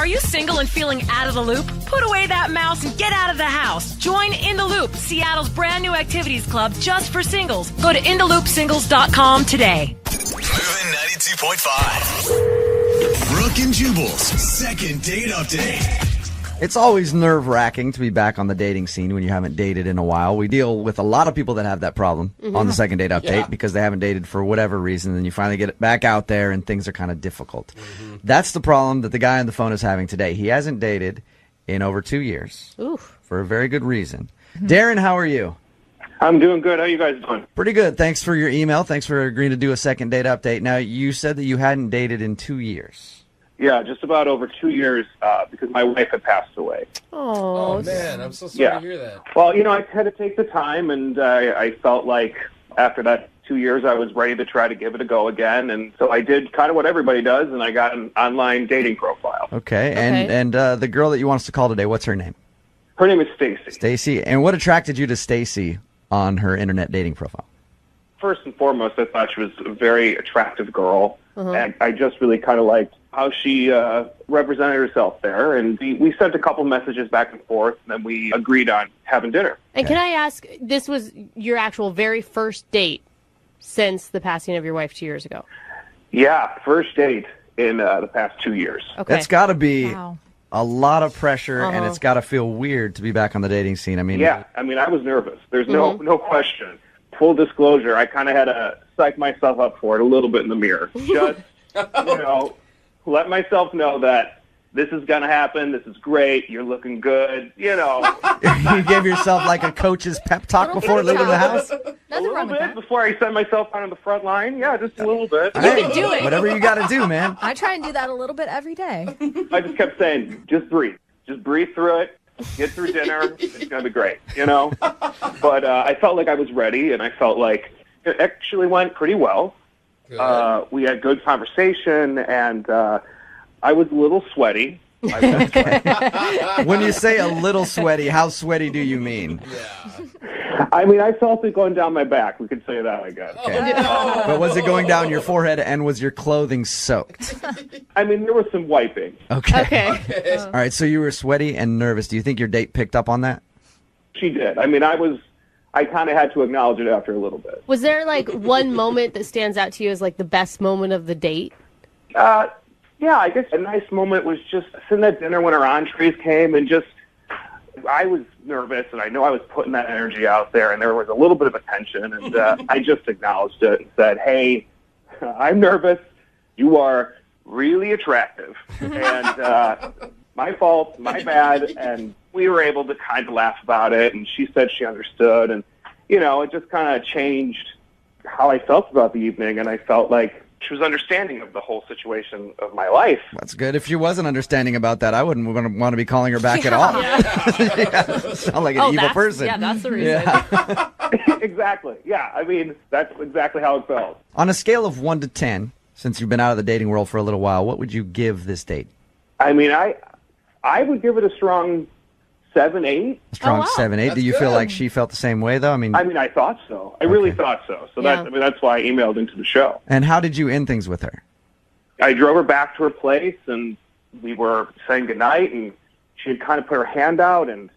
Are you single and feeling out of the loop? Put away that mouse and get out of the house. Join In the Loop, Seattle's brand new activities club just for singles. Go to intheloopsingles.com today. Moving 92.5. Brooke and Jubal's second date update. It's always nerve-wracking to be back on the dating scene when you haven't dated in a while. We deal with a lot of people that have that problem on the second date update because they haven't dated for whatever reason, and you finally get it back out there and things are kind of difficult. That's the problem that the guy on the phone is having today. He hasn't dated in over 2 years for a very good reason. Darren, how are you? I'm doing good. How are you guys doing? Pretty good. Thanks for your email. Thanks for agreeing to do a second date update. Now, you said that you hadn't dated in 2 years. Yeah, just about over 2 years because my wife had passed away. Oh, man. I'm so sorry to hear that. Well, I had to take the time, and I felt like after that 2 years, I was ready to try to give it a go again. And so I did kind of what everybody does, and I got an online dating profile. Okay. And the girl that you want us to call today, what's her name? Her name is Stacy. Stacy. And what attracted you to Stacy on her internet dating profile? First and foremost, I thought she was a very attractive girl, and I just really kind of liked how she represented herself there. And we sent a couple messages back and forth, and then we agreed on having dinner. And can I ask, this was your actual very first date since the passing of your wife 2 years ago? Yeah, first date in the past 2 years. Okay. That's got to be a lot of pressure, and it's got to feel weird to be back on the dating scene. I mean, I was nervous. There's no question. Full disclosure, I kind of had to psych myself up for it a little bit in the mirror. Just, let myself know that this is going to happen. This is great. You're looking good. You gave yourself like a coach's pep talk before leaving the house? A little bit before I send myself out on the front line. Yeah, just a little bit. You can do it. Whatever you got to do, man. I try and do that a little bit every day. I just kept saying, just breathe. Just breathe through it. Get through dinner. It's going to be great, But I felt like I was ready, and I felt like it actually went pretty well. We had good conversation, and I was a little sweaty. When you say a little sweaty, how sweaty do you mean? I felt it going down my back. We could say that, I guess. Okay. But was it going down your forehead, and was your clothing soaked? There was some wiping. Okay. All right, so you were sweaty and nervous. Do you think your date picked up on that? She did. I kind of had to acknowledge it after a little bit. Was there like one moment that stands out to you as like the best moment of the date? Yeah, I guess a nice moment was just sitting at dinner when our entrees came, and I was nervous, and I know I was putting that energy out there, and there was a little bit of a tension, and I just acknowledged it and said, hey, I'm nervous. You are really attractive. And my fault, my bad, and we were able to kind of laugh about it, and she said she understood, and, it just kind of changed how I felt about the evening, and I felt like she was understanding of the whole situation of my life. That's good. If she wasn't understanding about that, I wouldn't want to be calling her back at all. Sound like an evil person. Yeah, that's the reason. Exactly. Yeah, that's exactly how it felt. On a scale of 1 to 10, since you've been out of the dating world for a little while, what would you give this date? I would give it a strong 7, 8. Strong 7, 8. Do you feel like she felt the same way, though? I thought so. I really thought so. So that's why I emailed into the show. And how did you end things with her? I drove her back to her place, and we were saying goodnight, and she had kind of put her hand out, and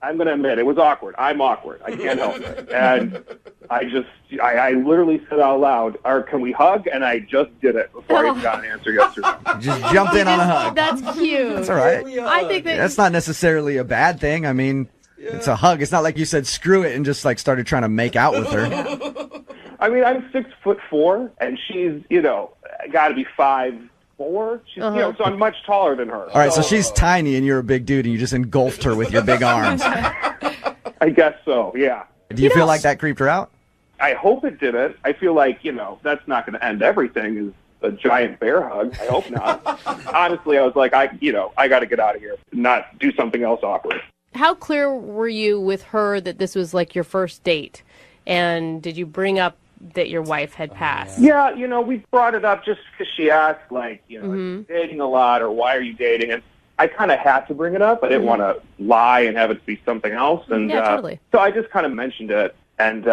I'm going to admit, it was awkward. I'm awkward. I can't help it. And I literally said out loud, can we hug? And I just did it before I got an answer yesterday. Just jumped in on a hug. That's cute. That's all right. I think that's not necessarily a bad thing. It's a hug. It's not like you said screw it and just like started trying to make out with her. I'm 6'4", and she's, got to be 5'4". She's, so I'm much taller than her. All right, so she's tiny and you're a big dude, and you just engulfed her with your big arms. I guess so, yeah. Do you feel like that creeped her out? I hope it didn't. I feel like, that's not going to end everything is a giant bear hug. I hope not. Honestly, I was like, I got to get out of here, not do something else awkward. How clear were you with her that this was like your first date? And did you bring up that your wife had passed? Yeah, we brought it up just because she asked, like, are you dating a lot, or why are you dating? And I kind of had to bring it up. I didn't want to lie and have it be something else. And totally. So I just kind of mentioned it, and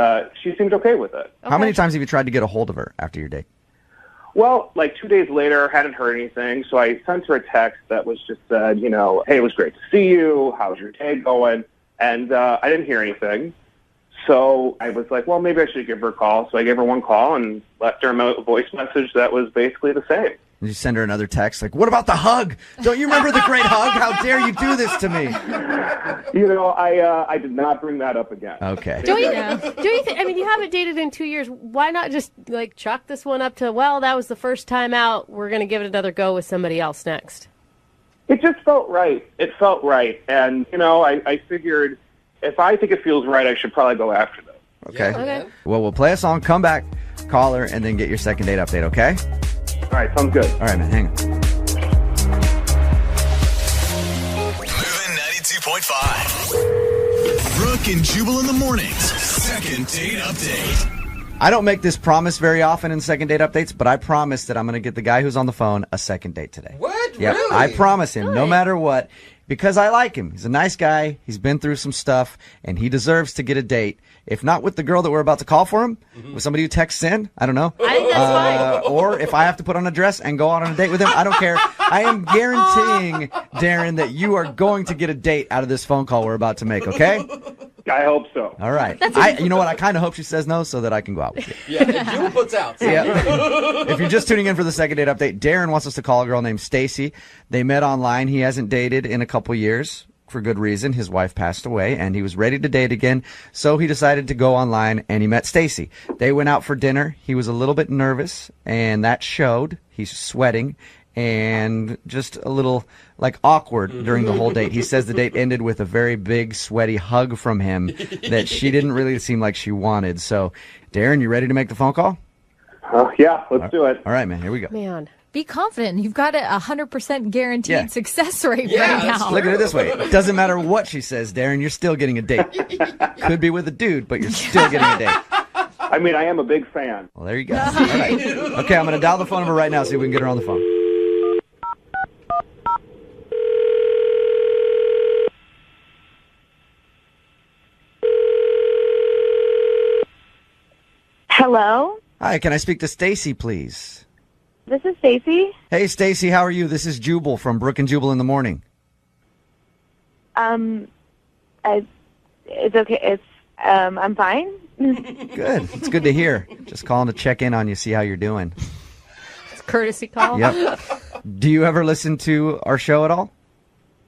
she seemed okay with it. Okay. How many times have you tried to get a hold of her after your date? Well, like 2 days later, hadn't heard anything, so I sent her a text that was just said, hey, it was great to see you. How's your day going? And I didn't hear anything. So I was like, well, maybe I should give her a call. So I gave her one call and left her a voice message that was basically the same. Did you send her another text like, what about the hug? Don't you remember the great hug? How dare you do this to me? I did not bring that up again. Okay. Do you think, you haven't dated in 2 years. Why not just like chalk this one up to, well, that was the first time out. We're going to give it another go with somebody else next. It just felt right. It felt right. And, I figured if I think it feels right, I should probably go after them. Okay. Okay. Well, we'll play a song, come back, call her, and then get your second date update, okay? All right, sounds good. All right, man, hang on. Moving 92.5. Brooke and Jubal in the mornings. Second date update. I don't make this promise very often in second date updates, but I promise that I'm going to get the guy who's on the phone a second date today. What? Yeah, Really? I promise him, no matter what, because I like him. He's a nice guy. He's been through some stuff, and he deserves to get a date. If not with the girl that we're about to call for him, with somebody who texts in, I don't know. I think that's fine. Or if I have to put on a dress and go out on a date with him, I don't care. I am guaranteeing, Darren, that you are going to get a date out of this phone call we're about to make, okay? I hope so. All right. You know what? I kind of hope she says no so that I can go out with you. Yeah, Jubal puts out. So. Yeah. If you're just tuning in for the second date update, Darren wants us to call a girl named Stacy. They met online. He hasn't dated in a couple years for good reason. His wife passed away, and he was ready to date again. So he decided to go online, and he met Stacy. They went out for dinner. He was a little bit nervous, and that showed. He's sweating and just a little awkward during the whole date. He says the date ended with a very big sweaty hug from him that she didn't really seem like she wanted. So, Darren, you ready to make the phone call? Yeah, let's do it. All right, man. Here we go. Man. Be confident. You've got a 100% guaranteed success rate Yeah, right that's now. Look at it this way. It doesn't matter what she says, Darren. You're still getting a date. Could be with a dude, but you're still getting a date. I mean, I am a big fan. Well, there you go. All right. Okay, I'm going to dial the phone number right now, see if we can get her on the phone. Hello, Hi, can I speak to Stacy, please? this is Stacy. Hey, Stacy, how are you? This is Jubal from Brooke and Jubal in the Morning. It's okay. I'm fine. Good. It's good to hear. Just calling to check in on you, see how you're doing. It's a courtesy call. Yep. Do you ever listen to our show at all?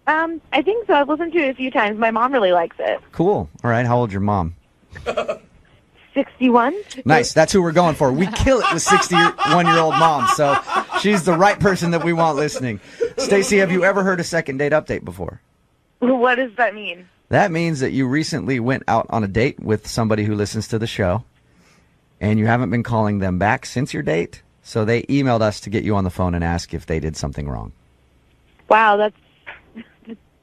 I think so. I've listened to it a few times. My mom really likes it. Cool. All right. How old's your mom? 61. Nice. That's who we're going for. We kill it with 61-year-old moms. So she's the right person that we want listening. Stacy, have you ever heard a second date update before? What does that mean? That means that you recently went out on a date with somebody who listens to the show, and you haven't been calling them back since your date. So they emailed us to get you on the phone and ask if they did something wrong. Wow, that's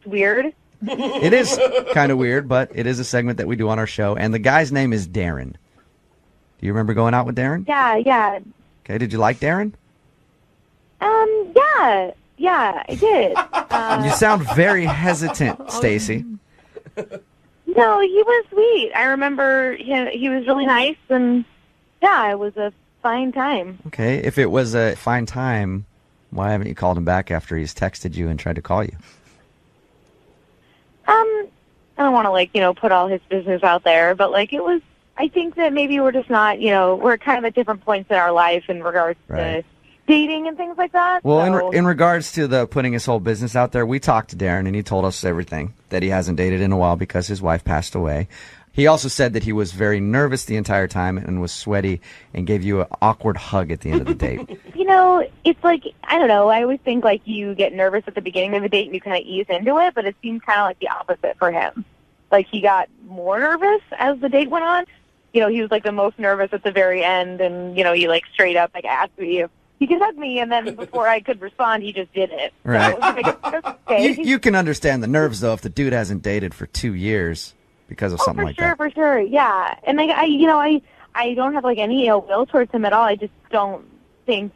weird. It is kind of weird, but it is a segment that we do on our show. And the guy's name is Darren. Do you remember going out with Darren? Yeah. Okay, did you like Darren? Yeah, I did. You sound very hesitant, Stacy. No, he was sweet. I remember he was really nice, and yeah, it was a fine time. Okay, if it was a fine time, why haven't you called him back after he's texted you and tried to call you? I don't want to put all his business out there, but it was. I think that maybe we're just not, we're kind of at different points in our life in regards to dating and things like that. Well, so. in regards to the putting his whole business out there, we talked to Darren and he told us everything, that he hasn't dated in a while because his wife passed away. He also said that he was very nervous the entire time and was sweaty and gave you an awkward hug at the end of the date. It's I don't know. I always think you get nervous at the beginning of the date and you kind of ease into it, but it seems kind of like the opposite for him. He got more nervous as the date went on. He was the most nervous at the very end, and he straight up asked me if he could hug me, and then before I could respond, he just did it. Right. So, okay. You can understand the nerves though if the dude hasn't dated for 2 years because of something like that. For sure, yeah. And I don't have any ill will towards him at all. I just don't think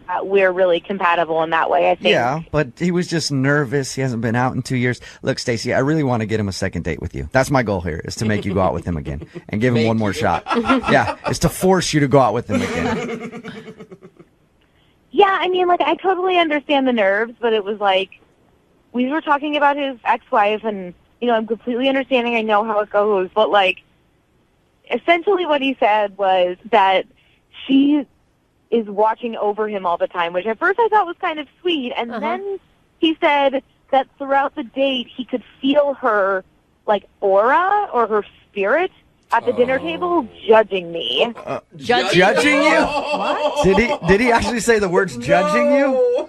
that we're really compatible in that way. I think. Yeah, but he was just nervous. He hasn't been out in 2 years. Look, Stacy, I really want to get him a second date with you. That's my goal here, is to make you go out with him again and give him one more shot. Yeah, it's to force you to go out with him again. Yeah, I mean, like, I totally understand the nerves, but it was like, we were talking about his ex-wife, and, you know, I'm completely understanding. I know how it goes, but, like, essentially what he said was that she is watching over him all the time, which at first I thought was kind of sweet, and then he said that throughout the date he could feel her, like, aura or her spirit at the dinner table judging me. Judging you? What? Did he actually say the words judging you?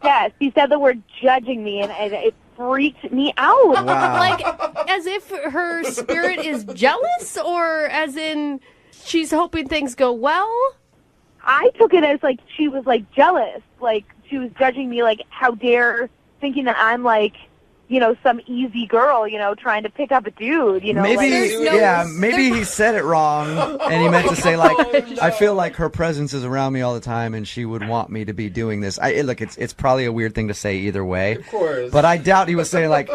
Yes, he said the word judging me, and it freaked me out. Wow. Like, as if her spirit is jealous, or as in she's hoping things go well? I took it as, like, she was, like, jealous. Like, she was judging me, like, how dare, thinking that I'm, like, you know, some easy girl, you know, trying to pick up a dude, you know. Maybe, like, maybe he said it wrong, and he meant to say, like, I feel like her presence is around me all the time, and she would want me to be doing this. Look, it's probably a weird thing to say either way. Of course. But I doubt he was saying, like,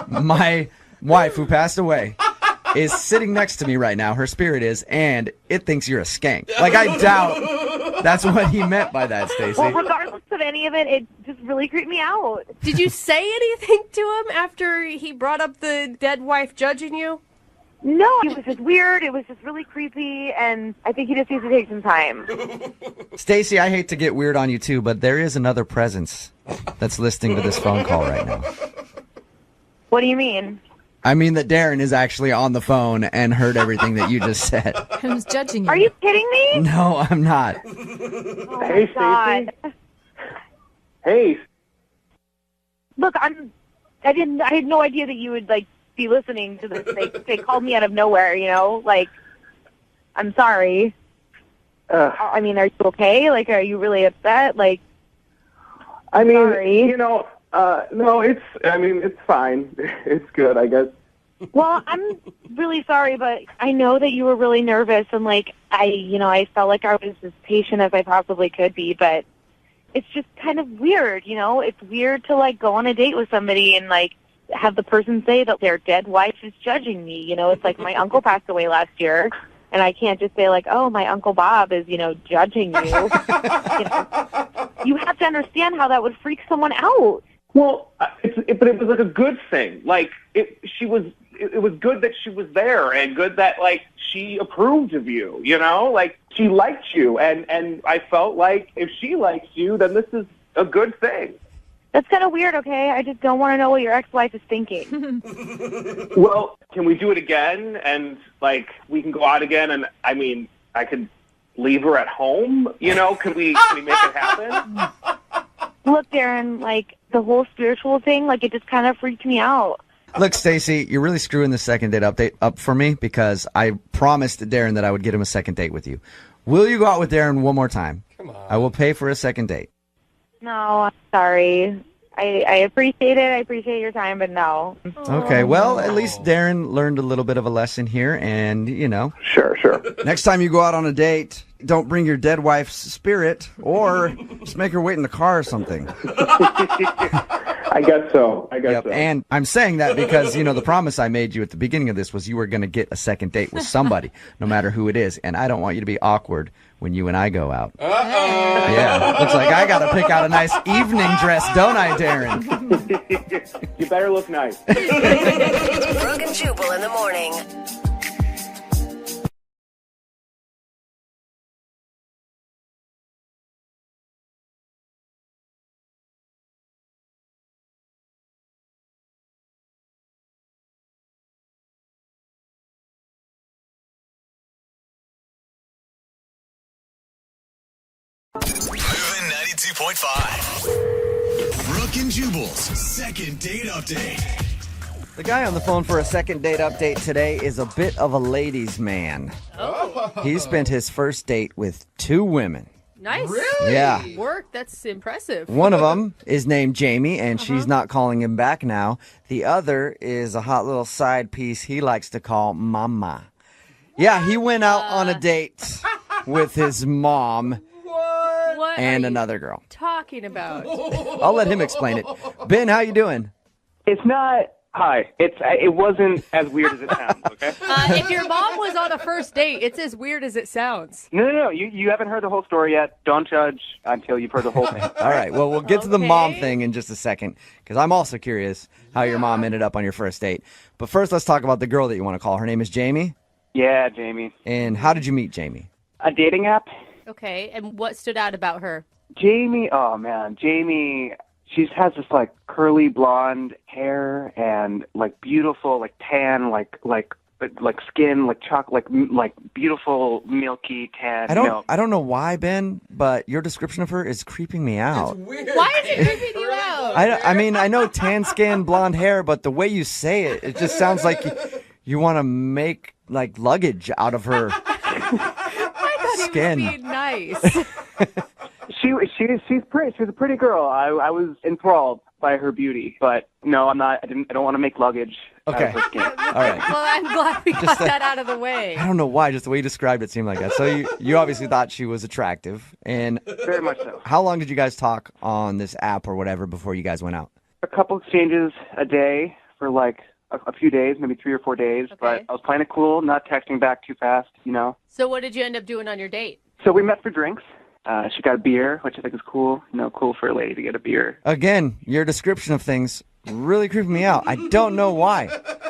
my wife who passed away is sitting next to me right now, her spirit is, and it thinks you're a skank. Like, I doubt that's what he meant by that, Stacey. well, regardless of any of it, it just really creeped me out. Did you say anything to him after he brought up the dead wife judging you? No, it was just weird. It was just really creepy, and I think he just needs to take some time. Stacey, I hate to get weird on you too, but there is another presence that's listening to this phone call right now. What do you mean? I mean that Darren is actually on the phone and heard everything that you just said. Who's judging you? Are you kidding me? No, I'm not. Oh, Hey, my God. Hey, Look, I had no idea that you would, like, be listening to this. They called me out of nowhere, you know? Like, I'm sorry. I mean, are you okay? Like, are you really upset? Like, I mean, sorry. you know, no, it's fine. It's good, I guess. Well, I'm really sorry, but I know that you were really nervous, and, like, I felt like I was as patient as I possibly could be, but it's just kind of weird, you know? It's weird to, like, go on a date with somebody and, like, have the person say that their dead wife is judging me, you know? It's like my uncle passed away last year, and I can't just say, like, oh, my Uncle Bob is, you know, judging you. You know? You have to understand how that would freak someone out. Well, but it was like a good thing. Like it was good that she was there, and good that, like, she approved of you. You know, like, she liked you, and I felt like if she likes you, then this is a good thing. That's kind of weird, okay? I just don't want to know what your ex-wife is thinking. Well, can we do it again? And, like, we can go out again, and, I mean, I could leave her at home? You know, can we make it happen? Look, Darren, like, the whole spiritual thing, like, it just kind of freaked me out. Look, Stacey, you're really screwing the second date update up for me because I promised Darren that I would get him a second date with you. Will you go out with Darren one more time? Come on. I will pay for a second date. No, I'm sorry. I appreciate it. I appreciate your time, but no. Okay, well, at least Darren learned a little bit of a lesson here, and, you know. Sure. Next time you go out on a date, don't bring your dead wife's spirit, or just make her wait in the car or something. I guess so. Yep, and I'm saying that because, you know, the promise I made you at the beginning of this was you were going to get a second date with somebody, no matter who it is, and I don't want you to be awkward when you and I go out. Uh-oh. Yeah, looks like I got to pick out a nice evening dress, don't I, Darren? You better look nice. Brooke and Jubal in the morning. Moving 92.5. Brooke and Jubal's second date update. The guy on the phone for a second date update today is a bit of a ladies' man. Oh. He spent his first date with 2 women. Nice. Really? Yeah. Work. That's impressive. One of them is named Jamie, and she's not calling him back now. The other is a hot little side piece he likes to call Mama. Yeah, he went out on a date with his mom What and are you another girl. talking about? I'll let him explain it. Ben, how you doing? It's not Hi. It wasn't as weird as it sounds, okay? If your mom was on a first date, it's as weird as it sounds. No. You haven't heard the whole story yet. Don't judge until you've heard the whole thing. All right. Well, we'll get to the mom thing in just a second because I'm also curious how your mom ended up on your first date. But first, let's talk about the girl that you want to call. Her name is Jamie. Yeah, Jamie. And how did you meet Jamie? A dating app? Okay, and what stood out about her? Jamie, oh man, Jamie, she has this like curly blonde hair and like beautiful like tan like skin like chocolate like beautiful milky tan milk. I don't know why, Ben, but your description of her is creeping me out. Why is it creeping you out? I mean, I know tan skin, blonde hair, but the way you say it, it just sounds like you want to make like luggage out of her skin. He was being nice. She's pretty. She's a pretty girl. I was enthralled by her beauty, but no, I'm not. I don't want to make luggage. Okay. Out of her skin. All right. Well, I'm glad we got that out of the way. I don't know why, just the way you described it seemed like that. So you obviously thought she was attractive, and Very much so. how long did you guys talk on this app or whatever before you guys went out? A couple exchanges a day for like a few days, maybe 3 or 4 days. Okay. But I was playing it cool, not texting back too fast, you know. So what did you end up doing on your date? So we met for drinks. She got a beer, which I think is cool. You know, cool for a lady to get a beer. Again, your description of things really creeping me out. I don't know why.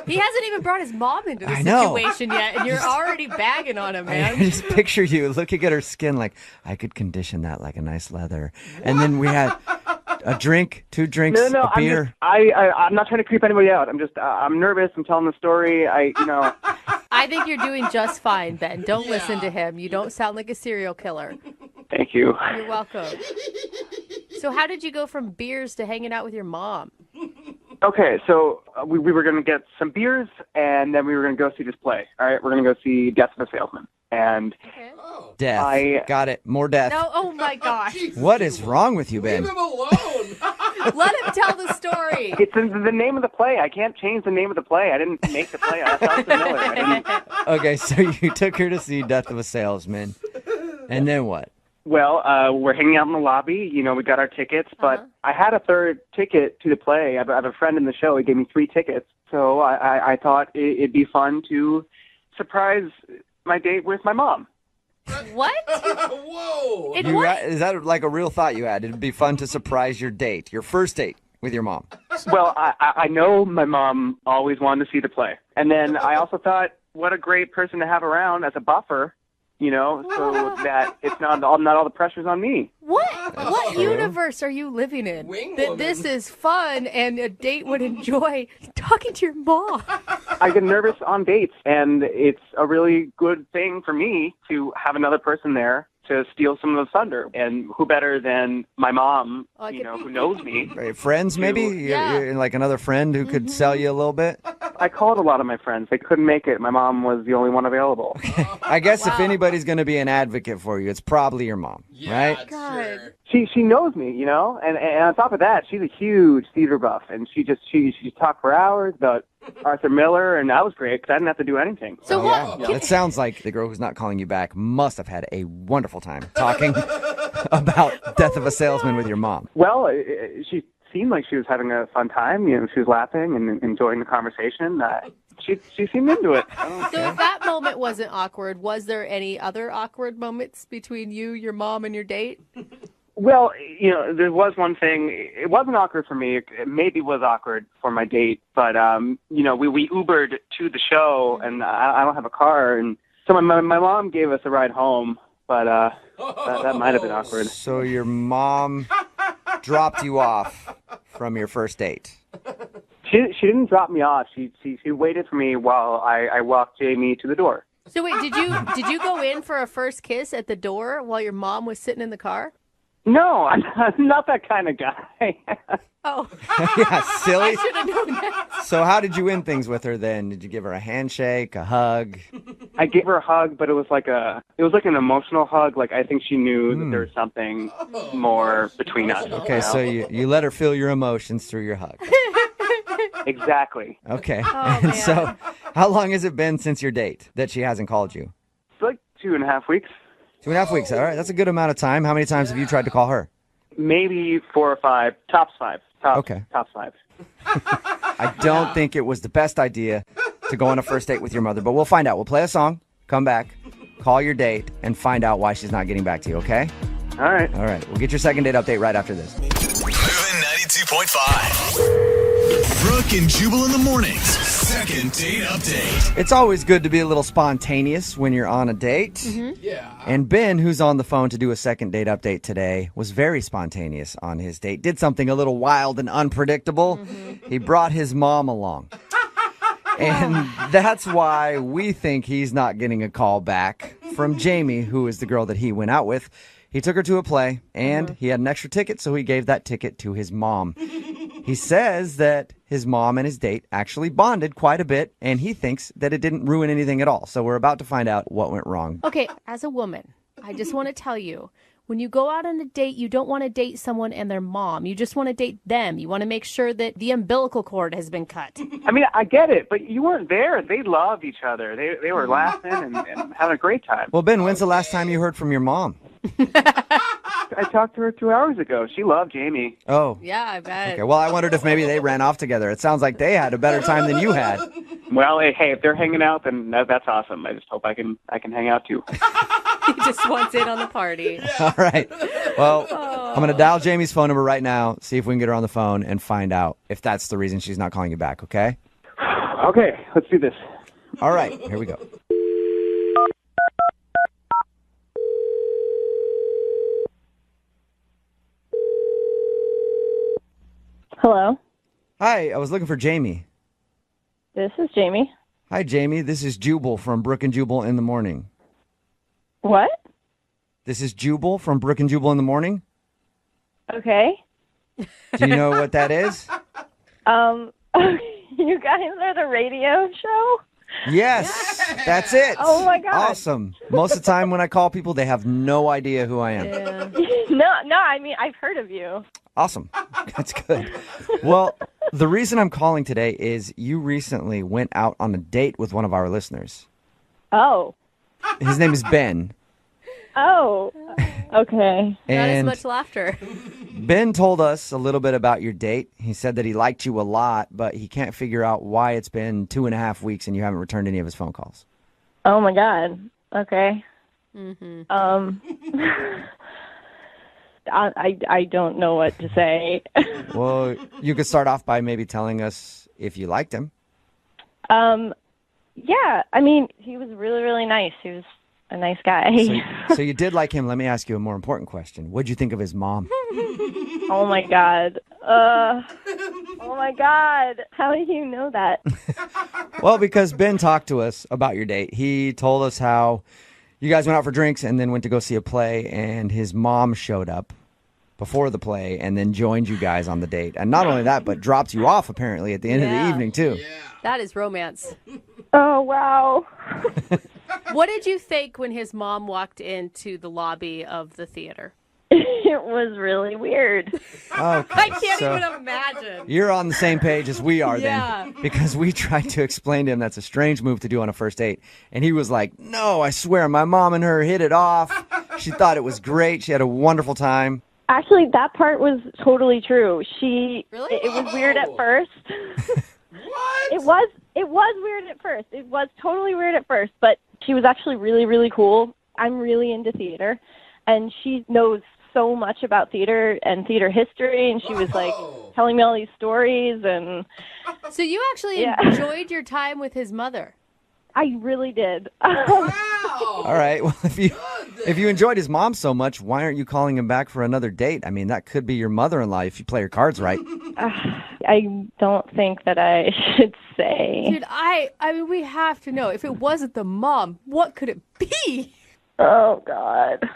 He hasn't even brought his mom into the I know. situation yet, and you're already bagging on him, I man. just picture you looking at her skin like, I could condition that like a nice leather. And then we had a drink, 2 drinks, No, a beer. I'm not trying to creep anybody out. I'm just, I'm nervous. I'm telling the story. I think you're doing just fine, Ben. Don't listen to him. You don't sound like a serial killer. Thank you. You're welcome. So how did you go from beers to hanging out with your mom? Okay, so we were going to get some beers, and then we were going to go see this play. All right, we're going to go see Death of a Salesman. And Death. Got it. More death. No, oh my gosh. What is wrong with you, Ben? Leave him alone. Let him tell the story. it's the name of the play. I can't change the name of the play. I didn't make the play. I sound familiar. I didn't... Okay, so you took her to see Death of a Salesman. And then what? Well, we're hanging out in the lobby. You know, we got our tickets, but I had a third ticket to the play. I have a friend in the show. He gave me 3 tickets. So I thought it'd be fun to surprise my date with my mom. What? Whoa. Is that like a real thought you had? It'd be fun to surprise your date, your first date with your mom. Well, I know my mom always wanted to see the play. And then I also thought, what a great person to have around as a buffer, you know, so that it's not all the pressure's on me. What universe are you living in? That this is fun and a date would enjoy talking to your mom. I get nervous on dates, and it's a really good thing for me to have another person there to steal some of the thunder. And who better than my mom, who knows me. Right, friends, maybe? You're like another friend who could sell you a little bit? I called a lot of my friends. They couldn't make it. My mom was the only one available. I guess if anybody's going to be an advocate for you, it's probably your mom, right? God. She knows me, you know, and on top of that, she's a huge theater buff, and she talked for hours about Arthur Miller, and that was great because I didn't have to do anything. So what? It sounds like the girl who's not calling you back must have had a wonderful time talking about Death of a Salesman with your mom. Well, she seemed like she was having a fun time. You know, she was laughing and enjoying the conversation. She seemed into it. So if that moment wasn't awkward, was there any other awkward moments between you, your mom, and your date? Well, you know, there was one thing. It wasn't awkward for me. It maybe was awkward for my date. But, you know, we Ubered to the show, and I don't have a car. And so my mom gave us a ride home, but that might have been awkward. So your mom dropped you off from your first date. She didn't drop me off. She waited for me while I walked Jamie to the door. So wait, did you go in for a first kiss at the door while your mom was sitting in the car? No, I'm not that kind of guy. Oh. Yeah, silly. I should have known that. So how did you end things with her then? Did you give her a handshake, a hug? I gave her a hug, but it was like an emotional hug. Like I think she knew that there was something more between us. Okay, so you let her feel your emotions through your hug. Exactly. Okay. Oh, And man. so how long has it been since your date that she hasn't called you? It's like 2.5 weeks. 2.5 weeks. All right. That's a good amount of time. How many times have you tried to call her? Maybe 4 or 5. Tops 5. Okay. Tops 5. I don't think it was the best idea to go on a first date with your mother, but we'll find out. We'll play a song, come back, call your date, and find out why she's not getting back to you, okay? All right. All right. We'll get your second date update right after this. Moving 92.5. Brooke and Jubal in the mornings. Second date update. It's always good to be a little spontaneous when you're on a date. Yeah. And Ben, who's on the phone to do a second date update today, was very spontaneous on his date. Did something a little wild and unpredictable. He brought his mom along. And that's why we think he's not getting a call back from Jamie, who is the girl that he went out with. He took her to a play, and he had an extra ticket, so he gave that ticket to his mom. He says that his mom and his date actually bonded quite a bit, and he thinks that it didn't ruin anything at all. So we're about to find out what went wrong. Okay, as a woman, I just want to tell you, when you go out on a date, you don't want to date someone and their mom. You just want to date them. You want to make sure that the umbilical cord has been cut. I mean, I get it, but you weren't there. They loved each other. They were laughing and having a great time. Well, Ben, when's the last time you heard from your mom? I talked to her 2 hours ago. She loved Jamie. Oh. Yeah, I bet. Okay, well, I wondered if maybe they ran off together. It sounds like they had a better time than you had. Well, hey, if they're hanging out, then that's awesome. I just hope I can hang out too. He just wants in on the party. All right. Well, I'm going to dial Jamie's phone number right now, see if we can get her on the phone and find out if that's the reason she's not calling you back, okay? Okay, let's do this. All right, here we go. Hello, Hi, I was looking for Jamie. this is Jamie. Hi, Jamie. This is Jubal from Brooke and Jubal in the Morning. What? This is Jubal from Brooke and Jubal in the Morning. Okay. Do you know what that is? You guys are the radio show? Yes, that's it. Oh, my God. Awesome. Most of the time when I call people, they have no idea who I am. No, I mean, I've heard of you. Awesome. That's good. Well, the reason I'm calling today is you recently went out on a date with one of our listeners. Oh. His name is Ben. Oh. Okay. Not as And much laughter. Ben told us a little bit about your date. He said that he liked you a lot, but he can't figure out why it's been 2.5 weeks and you haven't returned any of his phone calls. Oh, my God. Okay. I don't know what to say. Well, you could start off by maybe telling us if you liked him. Yeah, I mean, he was really, really nice. He was a nice guy. So you did like him. Let me ask you a more important question. What'd you think of his mom? Oh, my God. Oh, my God. How do you know that? Well, because Ben talked to us about your date. He told us how you guys went out for drinks and then went to go see a play, and his mom showed up before the play and then joined you guys on the date. And not only that, but dropped you off apparently at the end of the evening, too. That is romance. Oh, wow. What did you think when his mom walked into the lobby of the theater? It was really weird. Okay, I can't so even imagine. you're on the same page as we are Yeah. then. Because we tried to explain to him that's a strange move to do on a first date. And he was like, no, I swear, my mom and her hit it off. She thought it was great. She had a wonderful time. Actually, that part was totally true. Really? It was weird at first. What? It was weird at first. It was totally weird at first, but she was actually really, really cool. I'm really into theater, and she knows so much about theater and theater history, and she was like telling me all these stories. And So you actually enjoyed your time with his mother. I really did. All right. Well, if you enjoyed his mom so much, why aren't you calling him back for another date? I mean, that could be your mother-in-law if you play your cards right. I don't think that I should say. Dude, I mean, we have to know. If it wasn't the mom, what could it be? Oh, God.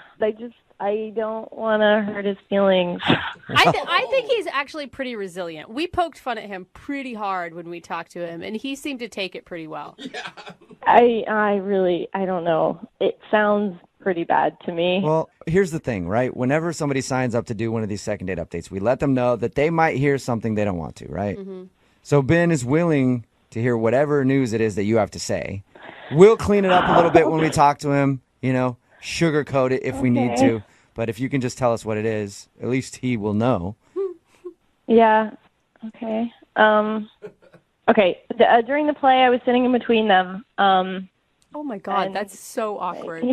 I don't want to hurt his feelings. I think he's actually pretty resilient. We poked fun at him pretty hard when we talked to him, and he seemed to take it pretty well. I don't know. It sounds pretty bad to me. Well, here's the thing, right? Whenever somebody signs up to do one of these second date updates, we let them know that they might hear something they don't want to, right? Mm-hmm. So Ben is willing to hear whatever news it is that you have to say. We'll clean it up a little bit when we talk to him, sugarcoat it if we need to. But if you can just tell us what it is, at least he will know. Yeah. Okay. Okay, during the play, I was sitting in between them. Oh my God, that's so awkward.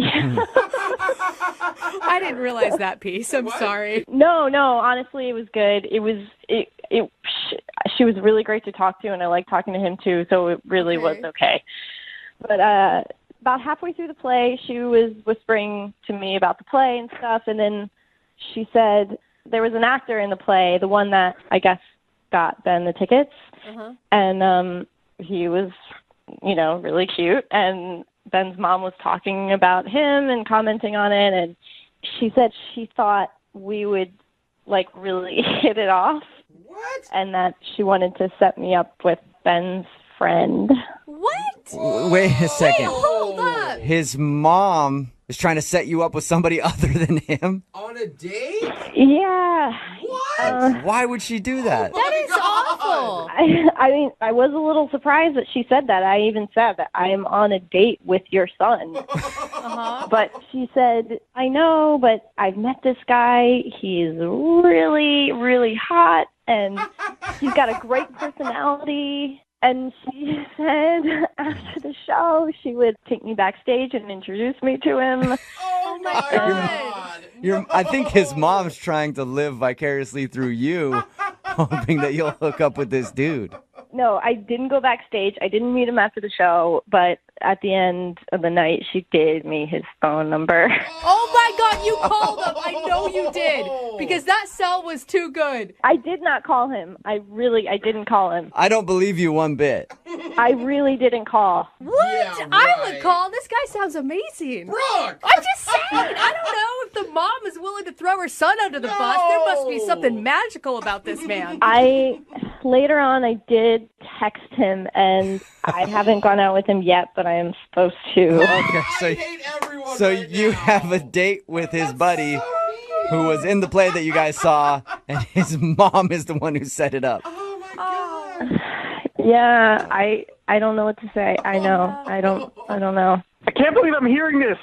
I didn't realize that piece. I'm sorry. No, honestly, it was good. She was really great to talk to, and I liked talking to him too, so it really was okay. But about halfway through the play, she was whispering to me about the play and stuff, and then she said there was an actor in the play, the one that I guess got Ben the tickets, and he was, really cute, and Ben's mom was talking about him and commenting on it, and she said she thought we would, really hit it off. What? And that she wanted to set me up with Ben's friend. What? Wait a second. Wait, hold up. His mom is trying to set you up with somebody other than him? On a date? Yeah. What? Why would she do that? That is awful. I mean, I was a little surprised that she said that. I even said that I am on a date with your son. But she said, I know, but I've met this guy. He's really, really hot, and he's got a great personality. And she said after the show, she would take me backstage and introduce me to him. Oh my God. I think his mom's trying to live vicariously through you, hoping that you'll hook up with this dude. No, I didn't go backstage. I didn't meet him after the show, but at the end of the night, she gave me his phone number. Oh my God, you called him. I know you did, because that sell was too good. I did not call him. I didn't call him. I don't believe you one bit. I really didn't call. What? Yeah, I right. would call. This guy sounds amazing. Brooke! I'm just saying. I don't know if the mom is willing to throw her son under the bus. There must be something magical about this man. Later on, I did text him, and I haven't gone out with him yet, but I am supposed to. Okay, I hate everyone right you now. have a date with his buddy who was in the play that you guys saw, and his mom is the one who set it up. Oh my God. Yeah, I don't know what to say. I know. I don't know. I can't believe I'm hearing this.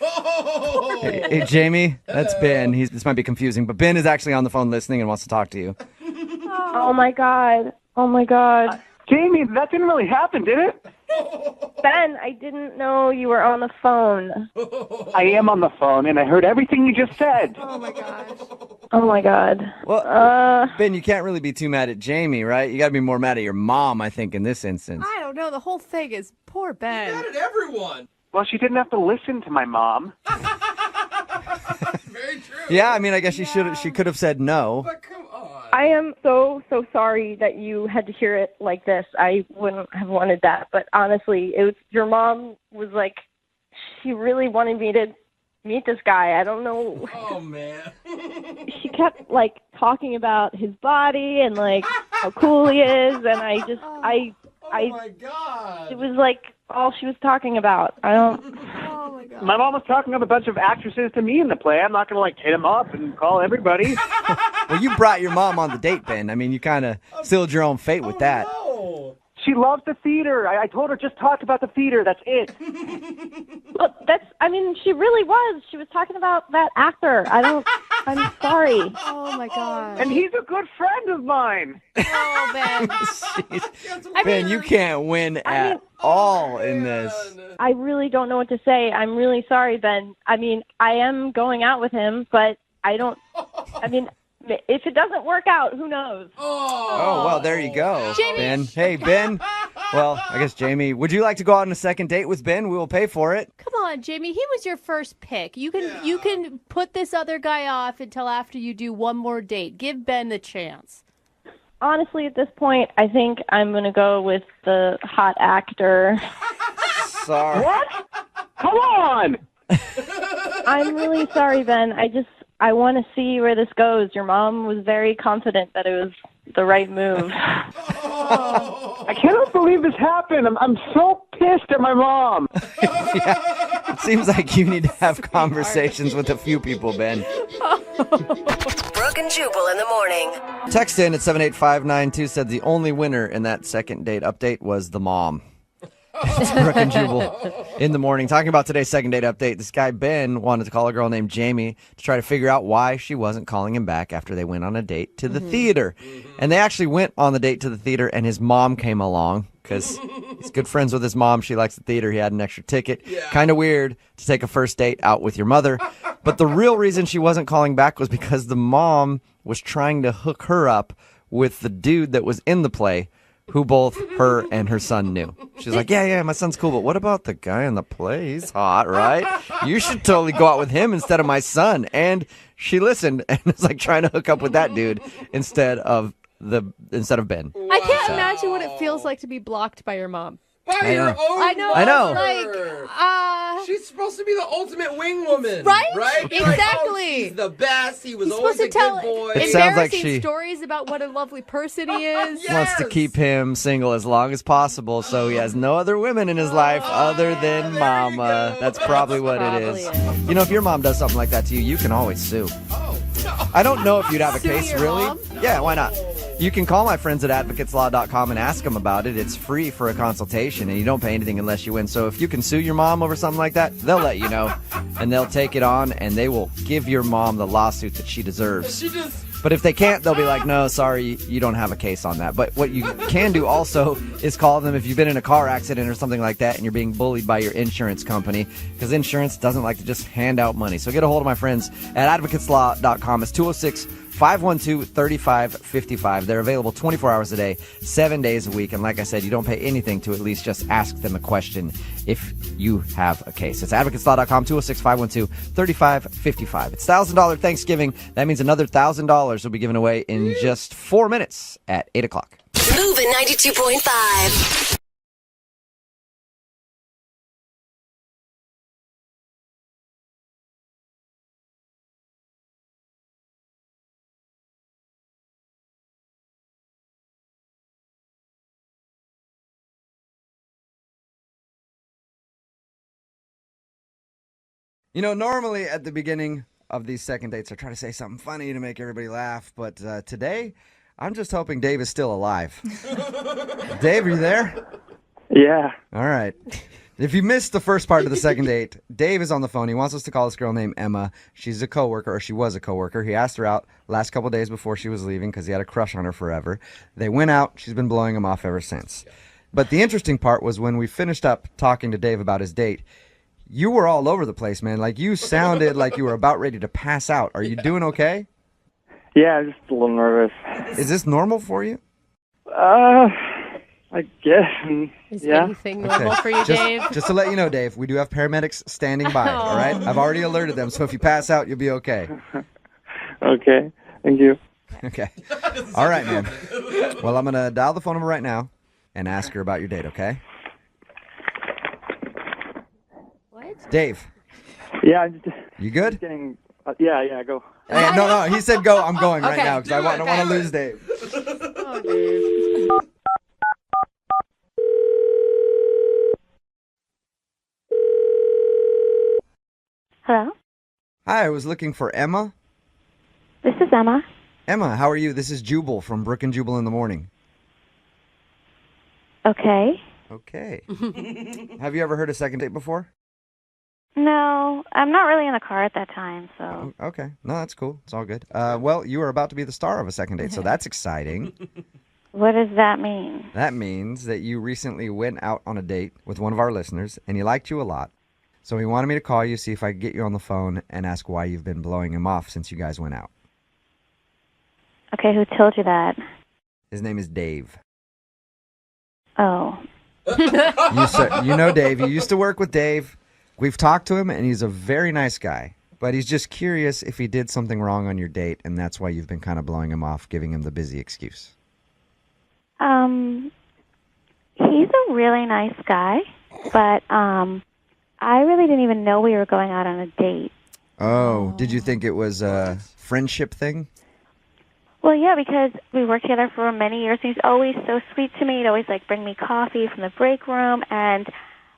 Oh. Hey, Jamie, that's Ben. This might be confusing, but Ben is actually on the phone listening and wants to talk to you. Oh my God. Oh my God. Jamie, that didn't really happen, did it? Ben, I didn't know you were on the phone. I am on the phone, and I heard everything you just said. Oh my gosh. Oh my God. Well, Ben, you can't really be too mad at Jamie, right? You got to be more mad at your mom, I think, in this instance. I don't know. The whole thing is poor Ben. Mad at everyone. Well, she didn't have to listen to my mom. Very true. Yeah, I mean, I guess she could have said no. But come on. I am so sorry that you had to hear it like this. I wouldn't have wanted that. But honestly, your mom was like, she really wanted me to meet this guy. I don't know. Oh, man. She kept talking about his body and how cool he is. And Oh, my God. it was all she was talking about. I don't. Oh my God. My mom was talking of a bunch of actresses to me in the play. I'm not going to hit them up and call everybody. Well, you brought your mom on the date, Ben. I mean, you kind of sealed your own fate with that. No. She loves the theater. I told her just talk about the theater. That's it. Well, she really was. She was talking about that actor. I'm sorry. Oh my God. And he's a good friend of mine. Oh, Ben. Jeez. Ben, you can't win at all in this. I really don't know what to say. I'm really sorry, Ben. I mean, I am going out with him, but if it doesn't work out, who knows? Oh, well, there you go, Jamie. Ben. Hey, Ben. Well, I guess, Jamie, would you like to go out on a second date with Ben? We will pay for it. Come on, Jamie. He was your first pick. You can put this other guy off until after you do one more date. Give Ben the chance. Honestly, at this point, I think I'm going to go with the hot actor. Sorry. What? Come on. I'm really sorry, Ben. I want to see where this goes. Your mom was very confident that it was the right move. I cannot believe this happened. I'm so pissed at my mom. Yeah. It seems like you need to have conversations with a few people, Ben. Brooke and Jubal in the morning. Text in at 78592 said the only winner in that second date update was the mom. It's Brooke and Jubal in the morning. Talking about today's second date update. This guy, Ben, wanted to call a girl named Jamie to try to figure out why she wasn't calling him back after they went on a date to the theater. And they actually went on the date to the theater, and his mom came along because he's good friends with his mom. She likes the theater. He had an extra ticket. Yeah. Kind of weird to take a first date out with your mother. But the real reason she wasn't calling back was because the mom was trying to hook her up with the dude that was in the play, who both her and her son knew. She's like, yeah, my son's cool, but what about the guy in the play? He's hot, right? You should totally go out with him instead of my son. And she listened and was like trying to hook up with that dude instead of Ben. I can't imagine what it feels like to be blocked by your mom. By your own I know. Like, she's supposed to be the ultimate wing woman. Right? Right? Exactly. Like, oh, he's the best. He was always a good boy. It sounds like embarrassing stories about what a lovely person he is. Yes. Wants to keep him single as long as possible so he has no other women in his life other than mama. That's probably what it is. You know, if your mom does something like that to you, you can always sue. I don't know if you'd have a case, really. Mom? Yeah, why not? You can call my friends at advocateslaw.com and ask them about it. It's free for a consultation, and you don't pay anything unless you win. So if you can sue your mom over something like that, they'll let you know, and they'll take it on, and they will give your mom the lawsuit that she deserves. But if they can't, they'll be like, no, sorry, you don't have a case on that. But what you can do also is call them if you've been in a car accident or something like that and you're being bullied by your insurance company, because insurance doesn't like to just hand out money. So get a hold of my friends at advocateslaw.com. It's 206-512-3555. They're available 24 hours a day, 7 days a week. And like I said, you don't pay anything to at least just ask them a question if you have a case. It's advocateslaw.com, 206-512-3555. It's $1,000 Thanksgiving. That means another $1,000 will be given away in just 4 minutes at 8 o'clock. Moving 92.5. You know, normally at the beginning of these second dates, I try to say something funny to make everybody laugh. But today, I'm just hoping Dave is still alive. Dave, are you there? Yeah. All right. If you missed the first part of the second date, Dave is on the phone. He wants us to call this girl named Emma. She's a coworker, or she was a coworker. He asked her out last couple days before she was leaving because he had a crush on her forever. They went out. She's been blowing him off ever since. But the interesting part was when we finished up talking to Dave about his date, you were all over the place, man. Like, you sounded like you were about ready to pass out. Are you doing okay? Yeah, I'm just a little nervous. Is this normal for you? I guess. Is Yeah. anything normal for you, Dave? Just to let you know, Dave, we do have paramedics standing by, all right? I've already alerted them, so if you pass out, you'll be okay. Okay. Thank you. Okay. All right, man. Well, I'm going to dial the phone number right now and ask her about your date, okay? What? Dave. Yeah, I'm just You good? getting. Yeah, go. Hey, no, he said go. I'm going right Okay. now because I don't want to lose Dave. Oh, Dave. Hello? Hi, I was looking for Emma. This is Emma. Emma, how are you? This is Jubal from Brooke and Jubal in the morning. Okay. Okay. Have you ever heard of second date before? No, I'm not really in the car at that time, so. Okay. No, that's cool. It's all good. Well, you are about to be the star of a second date, so that's exciting. What does that mean? That means that you recently went out on a date with one of our listeners, and he liked you a lot. So he wanted me to call you, see if I could get you on the phone, and ask why you've been blowing him off since you guys went out. Okay, who told you that? His name is Dave. Oh. You know Dave. You used to work with Dave. We've talked to him, and he's a very nice guy. But he's just curious if he did something wrong on your date, and that's why you've been kind of blowing him off, giving him the busy excuse. He's a really nice guy, but, I really didn't even know we were going out on a date. Oh, did you think it was a friendship thing? Well, yeah, because we worked together for many years. He's always so sweet to me. He'd always, bring me coffee from the break room, and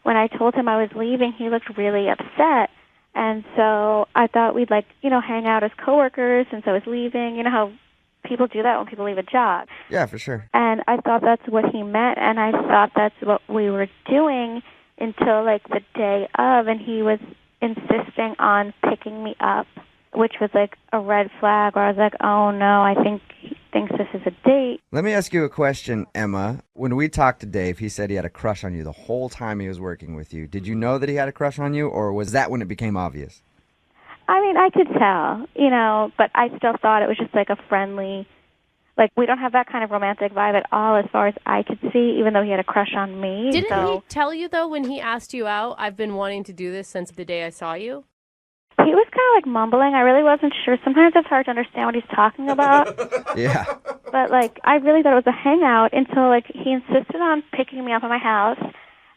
when I told him I was leaving, he looked really upset. And so I thought we'd, hang out as coworkers since I was leaving. You know how people do that when people leave a job. Yeah, for sure. And I thought that's what he meant, and I thought that's what we were doing until, like, the day of, and he was insisting on picking me up, which was, like, a red flag where I was like, oh, no, I think he thinks this is a date. Let me ask you a question, Emma. When we talked to Dave, he said he had a crush on you the whole time he was working with you. Did you know that he had a crush on you, or was that when it became obvious? I mean, I could tell, you know, but I still thought it was just like a friendly, like, we don't have that kind of romantic vibe at all as far as I could see, even though he had a crush on me. Didn't he tell you, though, when he asked you out, I've been wanting to do this since the day I saw you? He was kind of like mumbling. I really wasn't sure. Sometimes it's hard to understand what he's talking about. Yeah. But, like, I really thought it was a hangout until, like, he insisted on picking me up at my house,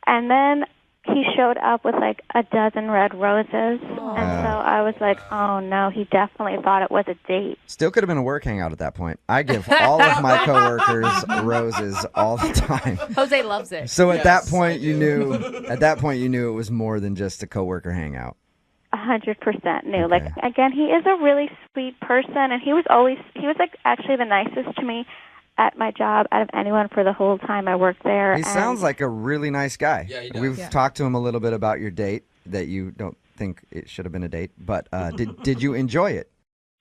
and then he showed up with, like, a dozen red roses, and so I was like, oh, no, he definitely thought it was a date. Still could have been a work hangout at that point. I give all of my coworkers roses all the time. Jose loves it. So at that point, you knew it was more than just a coworker hangout. 100% knew. Okay. Like, again, he is a really sweet person, and he was like actually the nicest to me at my job out of anyone for the whole time I worked there. He sounds like a really nice guy. Yeah, he does. We've talked to him a little bit about your date, that you don't think it should have been a date, but did you enjoy it?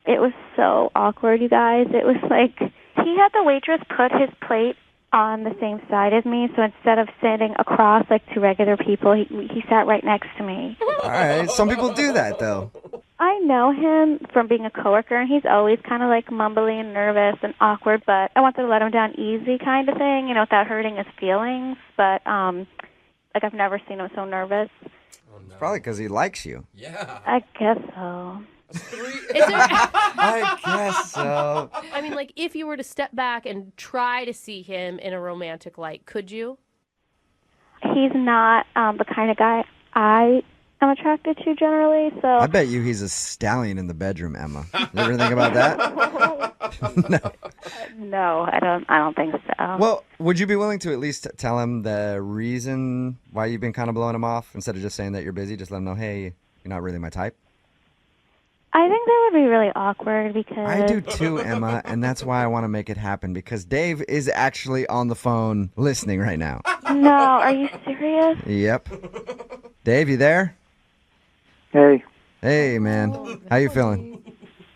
It was so awkward, you guys. It was like he had the waitress put his plate on the same side as me, so instead of sitting across like two regular people, he sat right next to me. All right, some people do that, though. I know him from being a coworker, and he's always kind of like mumbly and nervous and awkward, but I wanted to let him down easy kind of thing, you know, without hurting his feelings, but like I've never seen him so nervous. Oh, no. Probably because he likes you. Yeah. I guess so. I guess so. I mean, like, if you were to step back and try to see him in a romantic light, could you? He's not the kind of guy I am attracted to generally, so... I bet you he's a stallion in the bedroom, Emma. You ever think about that? No. No, I don't think so. Well, would you be willing to at least tell him the reason why you've been kind of blowing him off instead of just saying that you're busy? Just let him know, hey, you're not really my type. I think that would be really awkward because... I do too, Emma, and that's why I want to make it happen, because Dave is actually on the phone listening right now. No, are you serious? Yep. Dave, you there? Hey. Hey, man. How you feeling?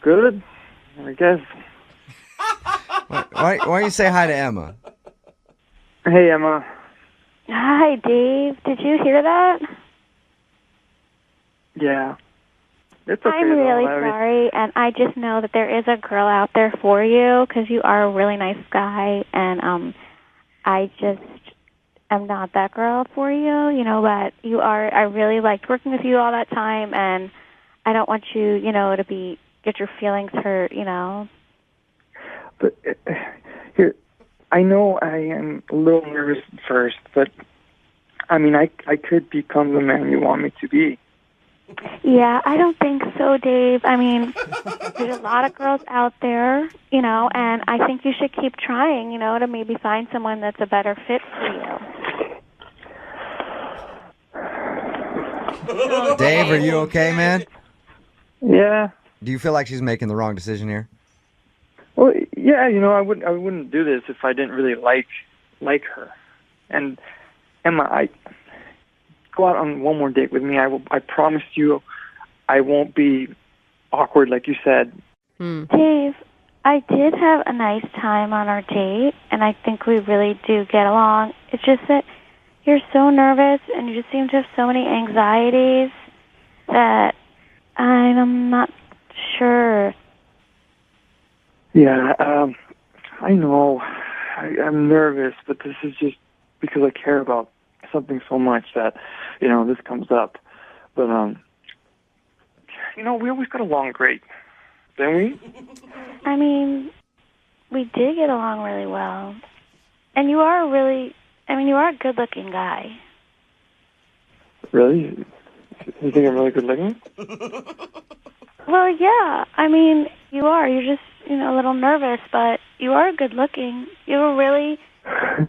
Good, I guess. Why don't you say hi to Emma? Hey, Emma. Hi, Dave. Did you hear that? Yeah. It's okay. I'm really sorry, and I just know that there is a girl out there for you because you are a really nice guy, and I just am not that girl for you, you know, but you are. I really liked working with you all that time, and I don't want you, you know, to get your feelings hurt, you know. But here, I know I am a little nervous at first, but I mean, I could become the man you want me to be. Yeah, I don't think so, Dave. I mean, there's a lot of girls out there, you know, and I think you should keep trying, you know, to maybe find someone that's a better fit for you. Dave, are you okay, man? Yeah. Do you feel like she's making the wrong decision here? Well, yeah, you know, I wouldn't do this if I didn't really like her. And Emma, go out on one more date with me. I promise you I won't be awkward like you said. Dave, I did have a nice time on our date, and I think we really do get along. It's just that you're so nervous, and you just seem to have so many anxieties that I'm not sure. Yeah, I know. I'm nervous, but this is just because I care about something so much that, you know, this comes up. But, you know, we always got along great, didn't we? I mean, we did get along really well. And you are a good-looking guy. Really? You think I'm really good looking? Well, yeah. I mean, you are. You're just, you know, a little nervous, but you are good looking. You have a really,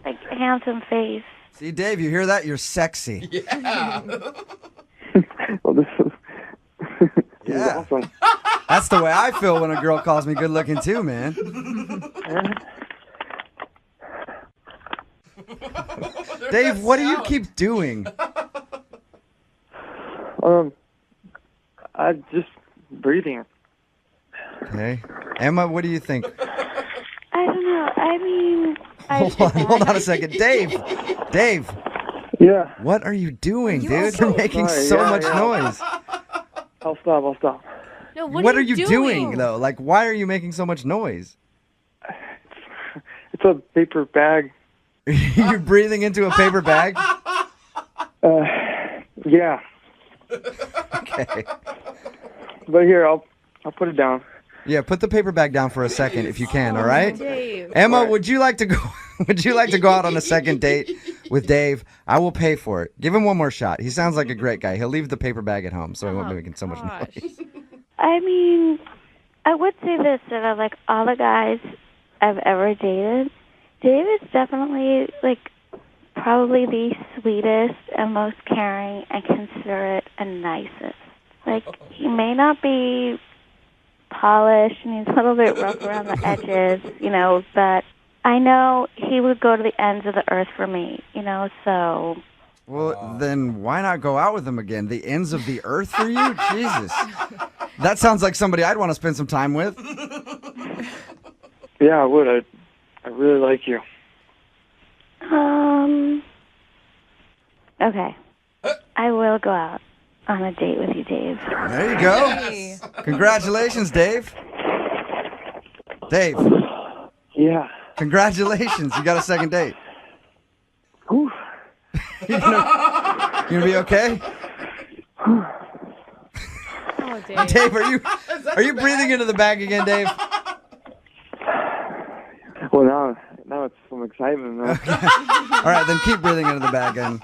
like, handsome face. See, Dave, you hear that? You're sexy. Yeah. Well, this is yeah. awesome. That's the way I feel when a girl calls me good looking too, man. Dave, what do you keep doing? I'm just breathing. Okay. Emma, what do you think? I don't know. I mean, Hold on a second. Dave. Yeah. What are you doing, dude? You're so making sorry. so Yeah, much yeah. noise. I'll stop. No, What are you doing, though? Like, why are you making so much noise? It's a paper bag. You're breathing into a paper bag? Yeah. Okay. But here, I'll put it down. Yeah, put the paper bag down for a second if you can, all right? Dave. Emma, would you like to go out on a second date with Dave? I will pay for it. Give him one more shot. He sounds like a great guy. He'll leave the paper bag at home so he won't be making so much noise. I mean, I would say this, that of like all the guys I've ever dated, Dave is definitely like probably the sweetest and most caring and considerate and nicest. Like, he may not be polished and he's a little bit rough around the edges, but I know he would go to the ends of the earth for me, so. Well, then why not go out with him again? The ends of the earth for you? Jesus. That sounds like somebody I'd want to spend some time with. Yeah, I would. I really like you. Okay. I will go out on a date with you, Dave. There you go. Congratulations, Dave. Dave. Yeah. Congratulations. You got a second date. Whew. You gonna be okay? Oh, Dave. Dave, are you breathing into the bag again, Dave? Well, now it's some excitement, man. All right, then keep breathing into the bag again.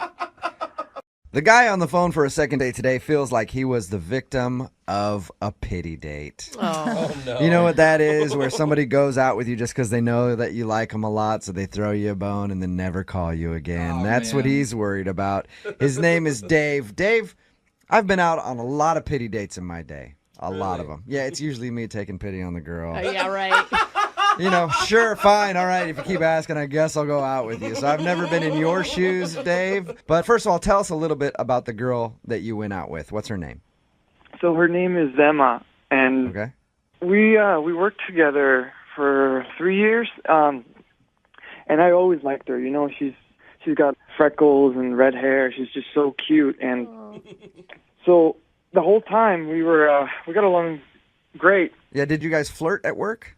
The guy on the phone for a second date today feels like he was the victim of a pity date. Oh, no. You know what that is? Where somebody goes out with you just because they know that you like them a lot, so they throw you a bone and then never call you again. That's what he's worried about. His name is Dave. Dave, I've been out on a lot of pity dates in my day. A lot of them. Yeah, it's usually me taking pity on the girl. Yeah, right. Sure, fine, all right, if you keep asking, I guess I'll go out with you. So I've never been in your shoes, Dave. But first of all, tell us a little bit about the girl that you went out with. What's her name? So her name is Emma, and Okay. we worked together for 3 years. And I always liked her. She's got freckles and red hair. She's just so cute, and so the whole time we got along great. Yeah, did you guys flirt at work?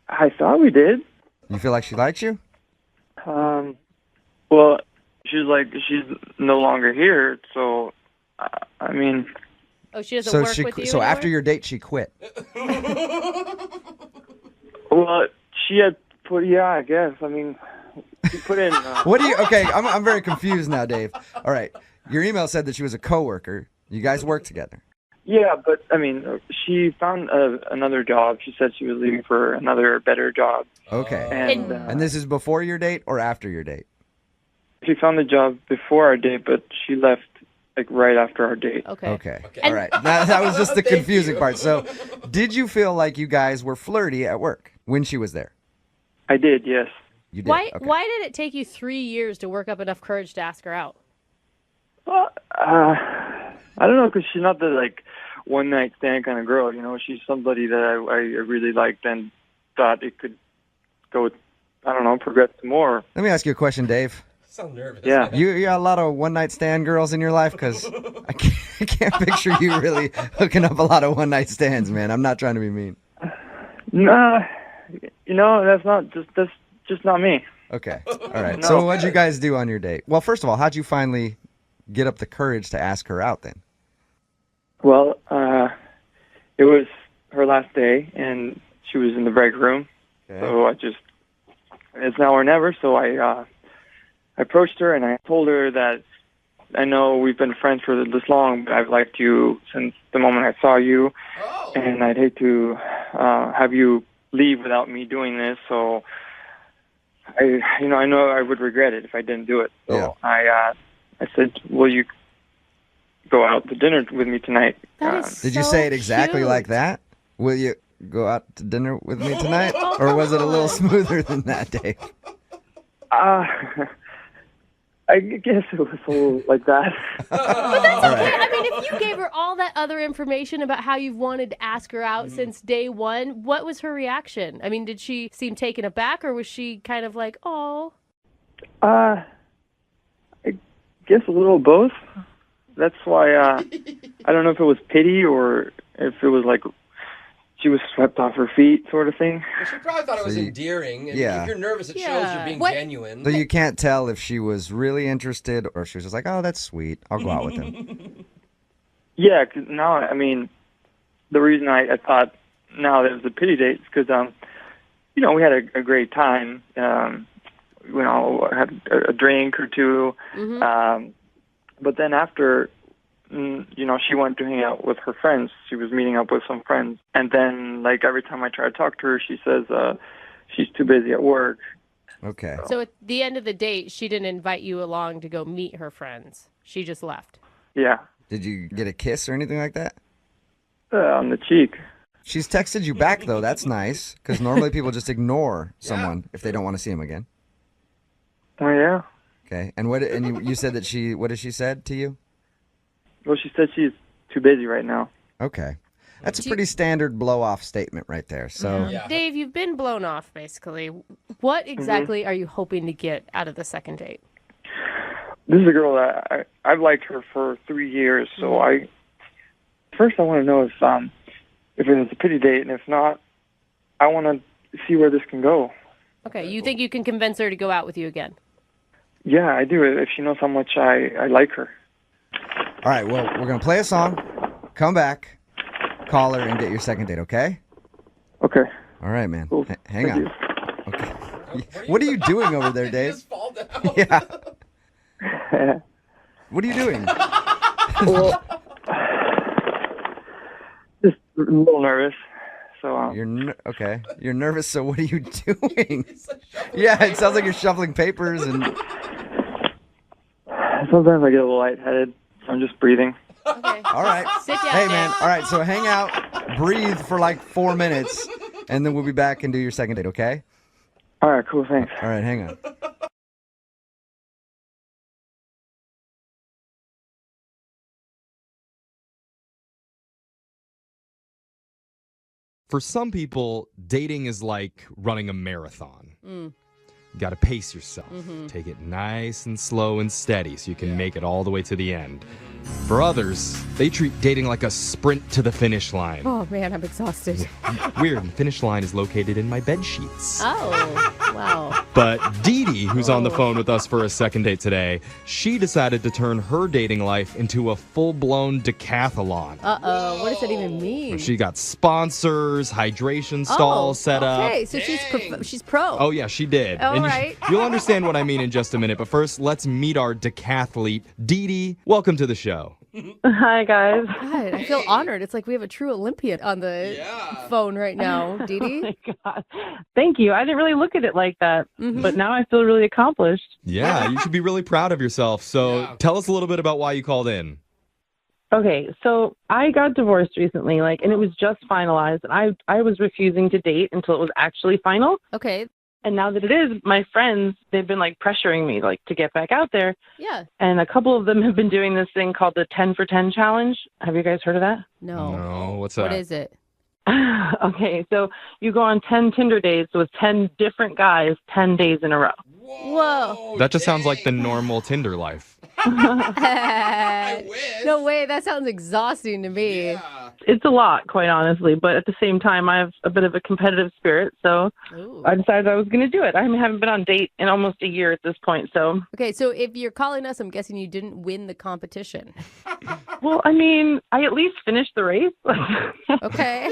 I thought we did. You feel like she likes you? Well, she's no longer here, so I mean. Oh, she doesn't work with you So anymore? after your date, she quit. Well, she had put. Yeah, I guess. I mean, she put in. What do you? Okay, I'm very confused now, Dave. All right, your email said that she was a coworker. You guys worked together. Yeah, but I mean, she found another job. She said she was leaving for another better job. Okay. And this is before your date or after your date? she found the job before our date, but she left like right after our date. Okay. All right. That was just the confusing part. So, did you feel like you guys were flirty at work when she was there? I did, yes. You did. Why Okay. did it take you 3 years to work up enough courage to ask her out? Well, I don't know, because she's not the like one night stand kind of girl. She's somebody that I really liked and thought it could go. I don't know, progress to more. Let me ask you a question, Dave. Sound nervous. Yeah. You got a lot of one night stand girls in your life, because I can't picture you really hooking up a lot of one night stands, man. I'm not trying to be mean. Nah, that's just not me. Okay. All right. No. So what'd you guys do on your date? Well, first of all, how'd you finally get up the courage to ask her out then? Well, it was her last day, and she was in the break room. Okay. So it's now or never. So I approached her and I told her that I know we've been friends for this long, but I've liked you since the moment I saw you, and I'd hate to have you leave without me doing this. So I know I would regret it if I didn't do it. So I said, "Will you go out to dinner with me tonight?" That is Did you say it exactly like that? Will you go out to dinner with me tonight? Or was it a little smoother than that, Dave? I guess it was a little like that. But that's okay. I mean, if you gave her all that other information about how you've wanted to ask her out since day one, what was her reaction? I mean, did she seem taken aback, or was she kind of like, oh? I guess a little of both. That's why I don't know if it was pity or if it was like she was swept off her feet sort of thing. Well, she probably thought it was endearing. And if you're nervous, it shows you're being genuine. So you can't tell if she was really interested or she was just like, oh, that's sweet. I'll go out with him. Yeah, cause now, I mean, the reason I thought now that it was a pity date is because, we had a great time. Had a drink or two. But then after, she went to hang out with her friends. She was meeting up with some friends. And then, like, every time I try to talk to her, she says she's too busy at work. Okay. So at the end of the date, she didn't invite you along to go meet her friends. She just left. Yeah. Did you get a kiss or anything like that? On the cheek. She's texted you back, though. That's nice, because normally people just ignore someone if they don't want to see him again. Oh, yeah. Okay. And you said that what did she said to you? Well, she said she's too busy right now. Okay. That's a pretty standard blow-off statement right there. So, Dave, you've been blown off, basically. What exactly are you hoping to get out of the second date? This is a girl that I've liked her for 3 years, so I want to know if it was a pity date, and if not, I want to see where this can go. Okay, you think you can convince her to go out with you again? Yeah, I do, if she knows how much I like her. All right, well, we're going to play a song, come back, call her, and get your second date, okay? Okay. All right, man. Cool. Hang Thank on. Okay. What are you doing over there, Dave? Just fall down. Yeah. What are you doing? Well, just a little nervous. So okay. You're nervous. So what are you doing? Yeah, it sounds like you're shuffling papers and. Sometimes I get a little lightheaded. So I'm just breathing. Okay. All right. Sit down. Hey, man. All right. So hang out, breathe for like 4 minutes, and then we'll be back and do your second date. Okay? All right. Cool. Thanks. All right. Hang on. For some people, dating is like running a marathon. You got to pace yourself. Take it nice and slow and steady so you can make it all the way to the end. For others, they treat dating like a sprint to the finish line. Oh, man, I'm exhausted. Weird, the finish line is located in my bed sheets. Oh, wow. But Dee Dee, who's on the phone with us for a second date today, she decided to turn her dating life into a full-blown decathlon. Uh-oh, what does that even mean? She got sponsors, hydration stalls set up. Okay, so she's pro. Oh, yeah, she did. All and right. You'll understand what I mean in just a minute. But first, let's meet our decathlete. Dee Dee, welcome to the show. Hi, guys. God, I feel honored. It's like we have a true Olympian on the phone right now, Dee Dee. Oh, my God. Thank you. I didn't really look at it like that, but now I feel really accomplished. Yeah, you should be really proud of yourself. So tell us a little bit about why you called in. Okay, so I got divorced recently, and it was just finalized, and I was refusing to date until it was actually final. Okay. And now that it is, my friends, they've been pressuring me to get back out there. Yeah. And a couple of them have been doing this thing called the 10 for 10 challenge. Have you guys heard of that? No, what's that? What is it? Okay, so you go on 10 Tinder dates with 10 different guys 10 days in a row. Whoa. That just sounds like the normal Tinder life. I wish. No way, that sounds exhausting to me. Yeah. It's a lot, quite honestly, but at the same time, I have a bit of a competitive spirit, so I decided I was going to do it. I haven't been on date in almost a year at this point, so. Okay, so if you're calling us, I'm guessing you didn't win the competition. Well, I mean, I at least finished the race. Okay.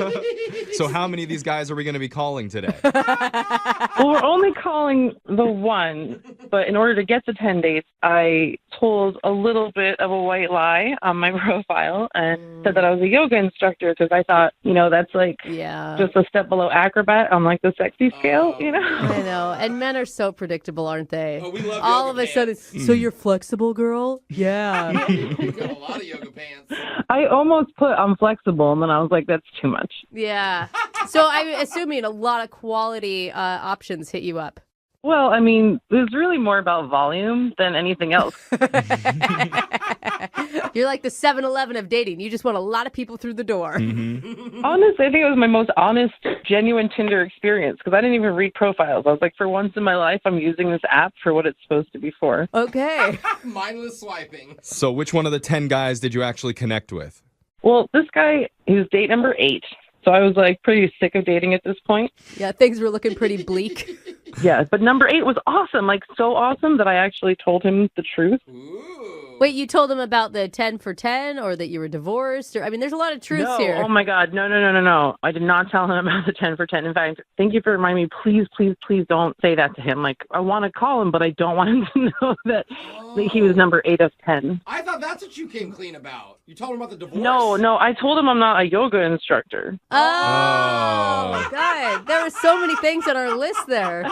So how many of these guys are we going to be calling today? Well, we're only calling the one, but in order to get to 10 dates, I told a little bit of a white lie on my profile and said that I was a yoga instructor instructor because I thought, that's like just a step below acrobat on like the sexy scale, I know. And men are so predictable, aren't they? Oh, we love all yoga of a sudden, so you're flexible, girl? Yeah. We've got a lot of yoga pants. I almost put I'm flexible, and then I was like, that's too much. Yeah. So I'm assuming a lot of quality options hit you up. Well, I mean, it was really more about volume than anything else. You're like the 7-Eleven of dating. You just want a lot of people through the door. Mm-hmm. Honestly, I think it was my most honest, genuine Tinder experience because I didn't even read profiles. I was like, for once in my life, I'm using this app for what it's supposed to be for. Okay. Mindless swiping. So which one of the 10 guys did you actually connect with? Well, this guy, he was date number 8. So I was like pretty sick of dating at this point. Yeah, things were looking pretty bleak. Yeah, but number 8 was awesome, like so awesome that I actually told him the truth. Wait, you told him about the 10 for 10 or that you were divorced? Or I mean, there's a lot of truths here. Oh my God, no. I did not tell him about the 10 for 10. In fact, thank you for reminding me. Please, please, please don't say that to him. Like, I want to call him, but I don't want him to know that he was number 8 of 10. I thought that's what you came clean about. You told him about the divorce? No, I told him I'm not a yoga instructor. Oh, God. There were so many things on our list there.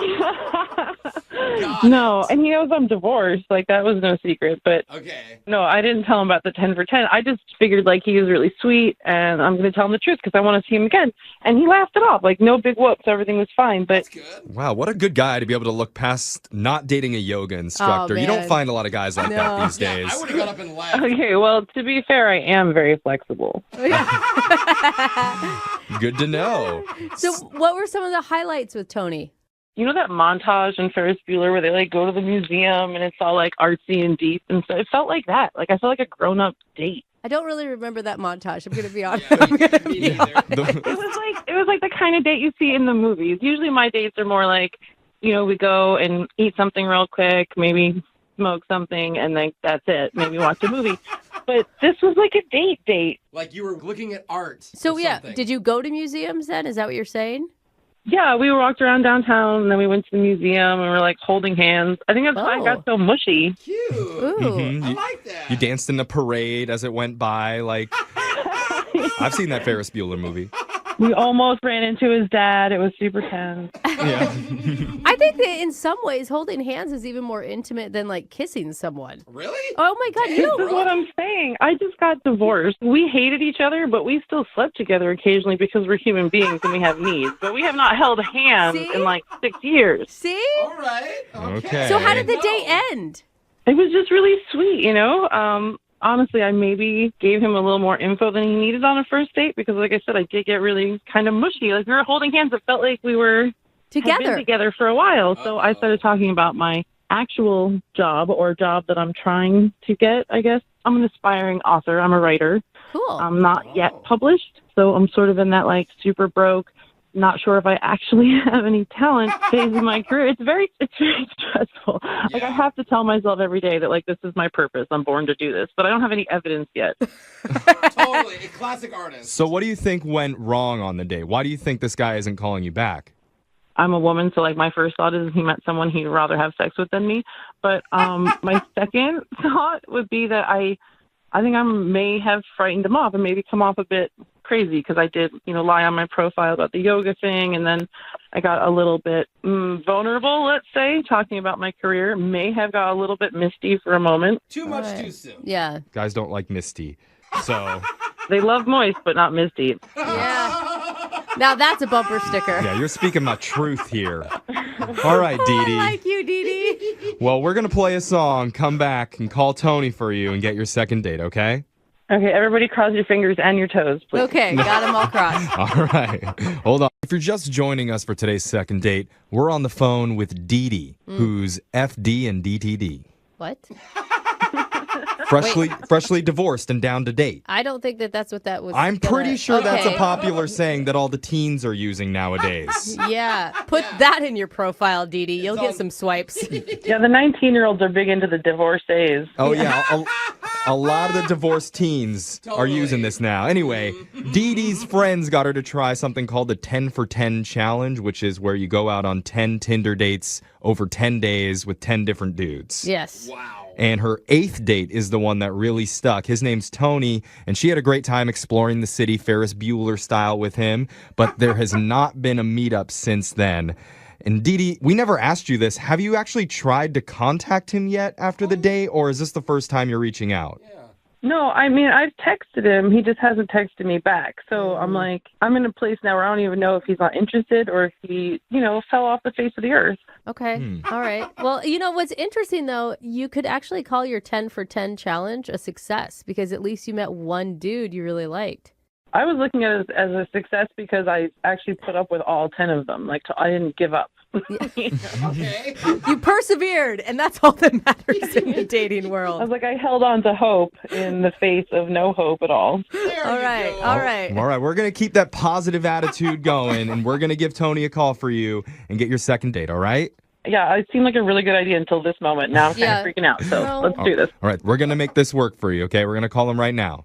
No, and he knows I'm divorced. Like, that was no secret. But no, I didn't tell him about the 10 for 10. I just figured, like, he was really sweet, and I'm going to tell him the truth because I want to see him again. And he laughed it off. Like, no big whoops. Everything was fine. But Wow, what a good guy to be able to look past not dating a yoga instructor. You don't find a lot of guys like that these days. I would have got up and left. Okay, well, to be fair, I am very flexible. Good to know. So what were some of the highlights with Tony? You know that montage in Ferris Bueller where they like go to the museum and it's all like artsy and deep and so it felt like that. Like I felt like a grown-up date. I don't really remember that montage. I'm going to be honest. It was like the kind of date you see in the movies. Usually my dates are more like, we go and eat something real quick, maybe smoke something, and then that's it. Maybe watch a movie. But this was like a date. Like you were looking at art. So did you go to museums then? Is that what you're saying? Yeah, we walked around downtown, and then we went to the museum, and we were like holding hands. I think that's why I got so mushy. Cute. Ooh. I like that. You danced in a parade as it went by. Like, I've seen that Ferris Bueller movie. We almost ran into his dad. It was super tense. Yeah. I think that in some ways, holding hands is even more intimate than like kissing someone. Really? Oh my God! This is what I'm saying. I just got divorced. We hated each other, but we still slept together occasionally because we're human beings and we have needs. But we have not held hands in like 6 years. See? All right. Okay. So how did the date end? It was just really sweet, Honestly, I maybe gave him a little more info than he needed on a first date because, like I said, I did get really kind of mushy. Like we were holding hands. It felt like we were had been together for a while. So I started talking about my actual job or job that I'm trying to get, I guess. I'm an aspiring author. I'm a writer. Cool. I'm not yet published. So I'm sort of in that like super broke, not sure if I actually have any talent phase of my career. It's very stressful. Yeah. Like I have to tell myself every day that like this is my purpose. I'm born to do this, but I don't have any evidence yet. Totally, a classic artist. So what do you think went wrong on the date? Why do you think this guy isn't calling you back? I'm a woman, so like my first thought is he met someone he'd rather have sex with than me. But my second thought would be that I think I may have frightened him off and maybe come off a bit crazy because I did, lie on my profile about the yoga thing. And then I got a little bit vulnerable, let's say, talking about my career. May have got a little bit misty for a moment. Too much too soon. Yeah. Guys don't like misty. So they love moist, but not misty. Yeah. Now that's a bumper sticker. Yeah, you're speaking my truth here. All right, Dee Dee. I like you, Dee Dee. Well, we're going to play a song, come back, and call Tony for you and get your second date, okay? Okay, everybody cross your fingers and your toes, please. Okay, got them all crossed. All right. Hold on. If you're just joining us for today's second date, we're on the phone with Dee Dee, who's FD and DTD. What? Freshly divorced and down to date. I don't think that's what that was. I'm pretty sure that's a popular saying that all the teens are using nowadays. Yeah. Put that in your profile, Dee Dee. You'll get some swipes. Yeah, the 19-year-olds are big into the divorcees. Oh, yeah. A lot of the divorced teens are using this now. Anyway, Dee Dee's friends got her to try something called the 10 for 10 challenge, which is where you go out on 10 Tinder dates over 10 days with 10 different dudes. Yes. Wow. And her 8th date is the one that really stuck. His name's Tony, and she had a great time exploring the city Ferris Bueller style with him, but there has not been a meetup since then. And Dee Dee, we never asked you this. Have you actually tried to contact him yet after the date, or is this the first time you're reaching out? No, I mean, I've texted him. He just hasn't texted me back. So I'm like, I'm in a place now where I don't even know if he's not interested or if he, fell off the face of the earth. Okay. All right. Well, what's interesting, though, you could actually call your 10 for 10 challenge a success because at least you met one dude you really liked. I was looking at it as a success because I actually put up with all 10 of them. Like, I didn't give up. Okay. You persevered, and that's all that matters in the dating I world. was like, I held on to hope in the face of no hope at all. All right. All right. All right, we're going to keep that positive attitude going, and we're going to give Tony a call for you and get your second date, all right? Yeah, it seemed like a really good idea until this moment. Now I'm kind of freaking out, so let's do this. All right, we're going to make this work for you, okay? We're going to call him right now.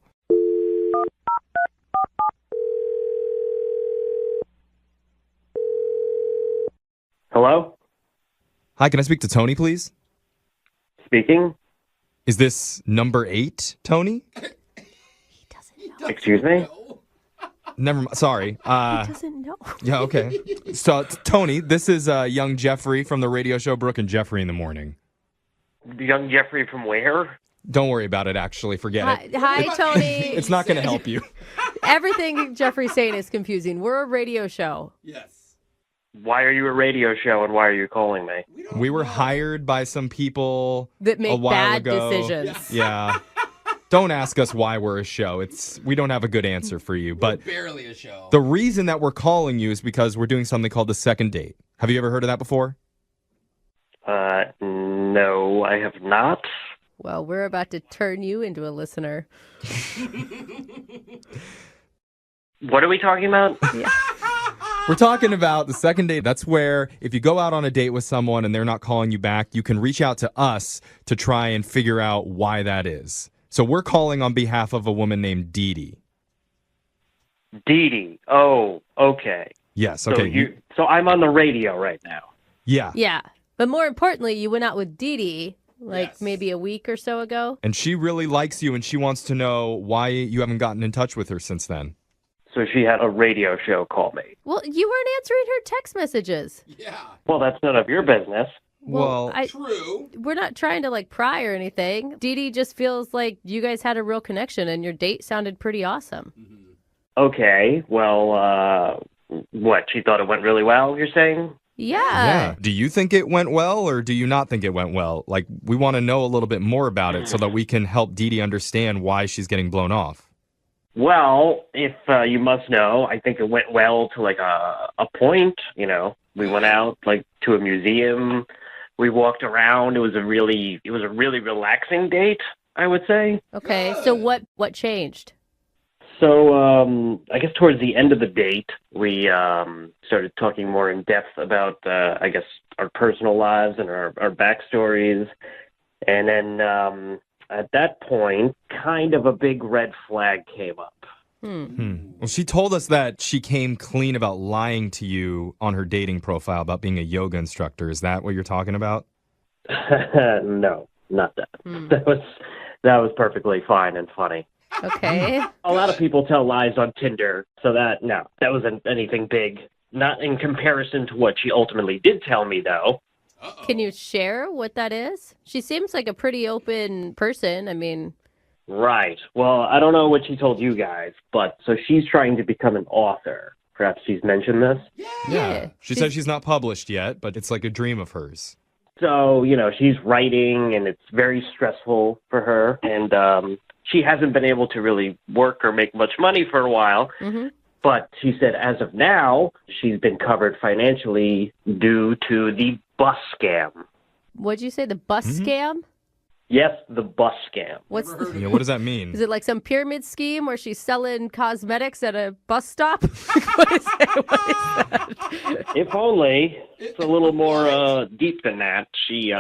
Hello? Hi, can I speak to Tony, please? Speaking. Is this number 8, Tony? Excuse me? Never mind. Sorry. He doesn't know. Yeah, okay. So, Tony, this is young Jeffrey from the radio show Brooke and Jeffrey in the Morning. Young Jeffrey from where? Don't worry about it, actually. Forget it. Hi, Tony. It's not going to help you. Everything Jeffrey's saying is confusing. We're a radio show. Yes. Why are you a radio show and why are you calling me? We were hired by some people That make a while bad ago. decisions. Yeah. Don't ask us why we're a show. We don't have a good answer for you. But Barely a show. the reason that we're calling you is because we're doing something called the second date. Have you ever heard of that before? No, I have not. Well, we're about to turn you into a listener. What are we talking about? We're talking about the second date. That's where if you go out on a date with someone and they're not calling you back, you can reach out to us to try and figure out why that is. So we're calling on behalf of a woman named Dee Dee. Dee Dee. Oh, okay. Yes, okay. So I'm on the radio right now. Yeah. Yeah. But more importantly, you went out with Dee Dee maybe a week or so ago. And she really likes you and she wants to know why you haven't gotten in touch with her since then. So she had a radio show call me. Well, you weren't answering her text messages. Yeah. Well, that's none of your business. Well, True. We're not trying to pry or anything. Dee Dee just feels like you guys had a real connection and your date sounded pretty awesome. Okay. Well, what? She thought it went really well, you're saying? Yeah. Do you think it went well or do you not think it went well? We want to know a little bit more about it so that we can help Dee Dee understand why she's getting blown off. Well, if you must know, I think it went well to a point. We went out to a museum. We walked around. It was a really relaxing date, I would say. Okay, so what changed? So I guess towards the end of the date, we started talking more in depth about our personal lives and our backstories, and then at that point, kind of a big red flag came up. Well, she told us that she came clean about lying to you on her dating profile about being a yoga instructor. Is that what you're talking about? No, not that. That was perfectly fine and funny. Okay. A lot of people tell lies on Tinder, so that wasn't anything big. Not in comparison to what she ultimately did tell me, though. Can you share what that is? She seems like a pretty open person. I mean... Right. Well, I don't know what she told you guys, but so she's trying to become an author. Perhaps she's mentioned this? Yeah. She said she's not published yet, but it's like a dream of hers. So, she's writing, and it's very stressful for her, and she hasn't been able to really work or make much money for a while. Mm-hmm. But she said as of now, she's been covered financially due to the bus scam. What'd you say, the bus scam? Yes, the bus scam. What's Yeah, what does that mean? Is it like some pyramid scheme where she's selling cosmetics at a bus stop? What is that? If only. It's a little more deep than that. She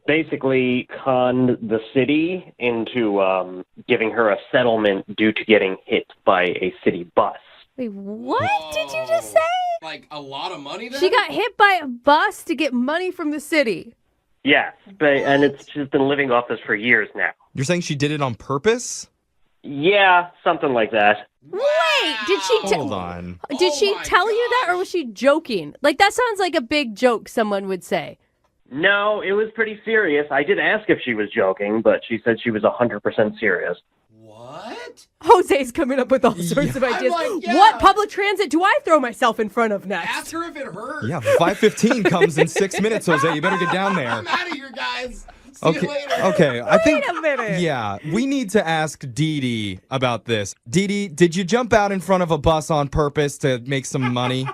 basically conned the city into giving her a settlement due to getting hit by a city bus. Wait, what did you just say? Like a lot of money then? She got hit by a bus to get money from the city. Yes, and it's just been living off this for years now. You're saying she did it on purpose? Yeah, something like that. Wait, did she Hold on. Did she tell you that, or was she joking? Like, that sounds like a big joke someone would say. No, it was pretty serious. I did ask if she was joking, but she said she was 100% serious. What? Jose's coming up with all sorts of ideas. What public transit do I throw myself in front of next? Ask her if it hurt. Yeah, 5:15 comes in 6 minutes, Jose. You better get down there. I'm out of here, guys. See you later. Okay. I think. Wait a minute. Yeah, we need to ask Dee Dee about this. Dee Dee, did you jump out in front of a bus on purpose to make some money?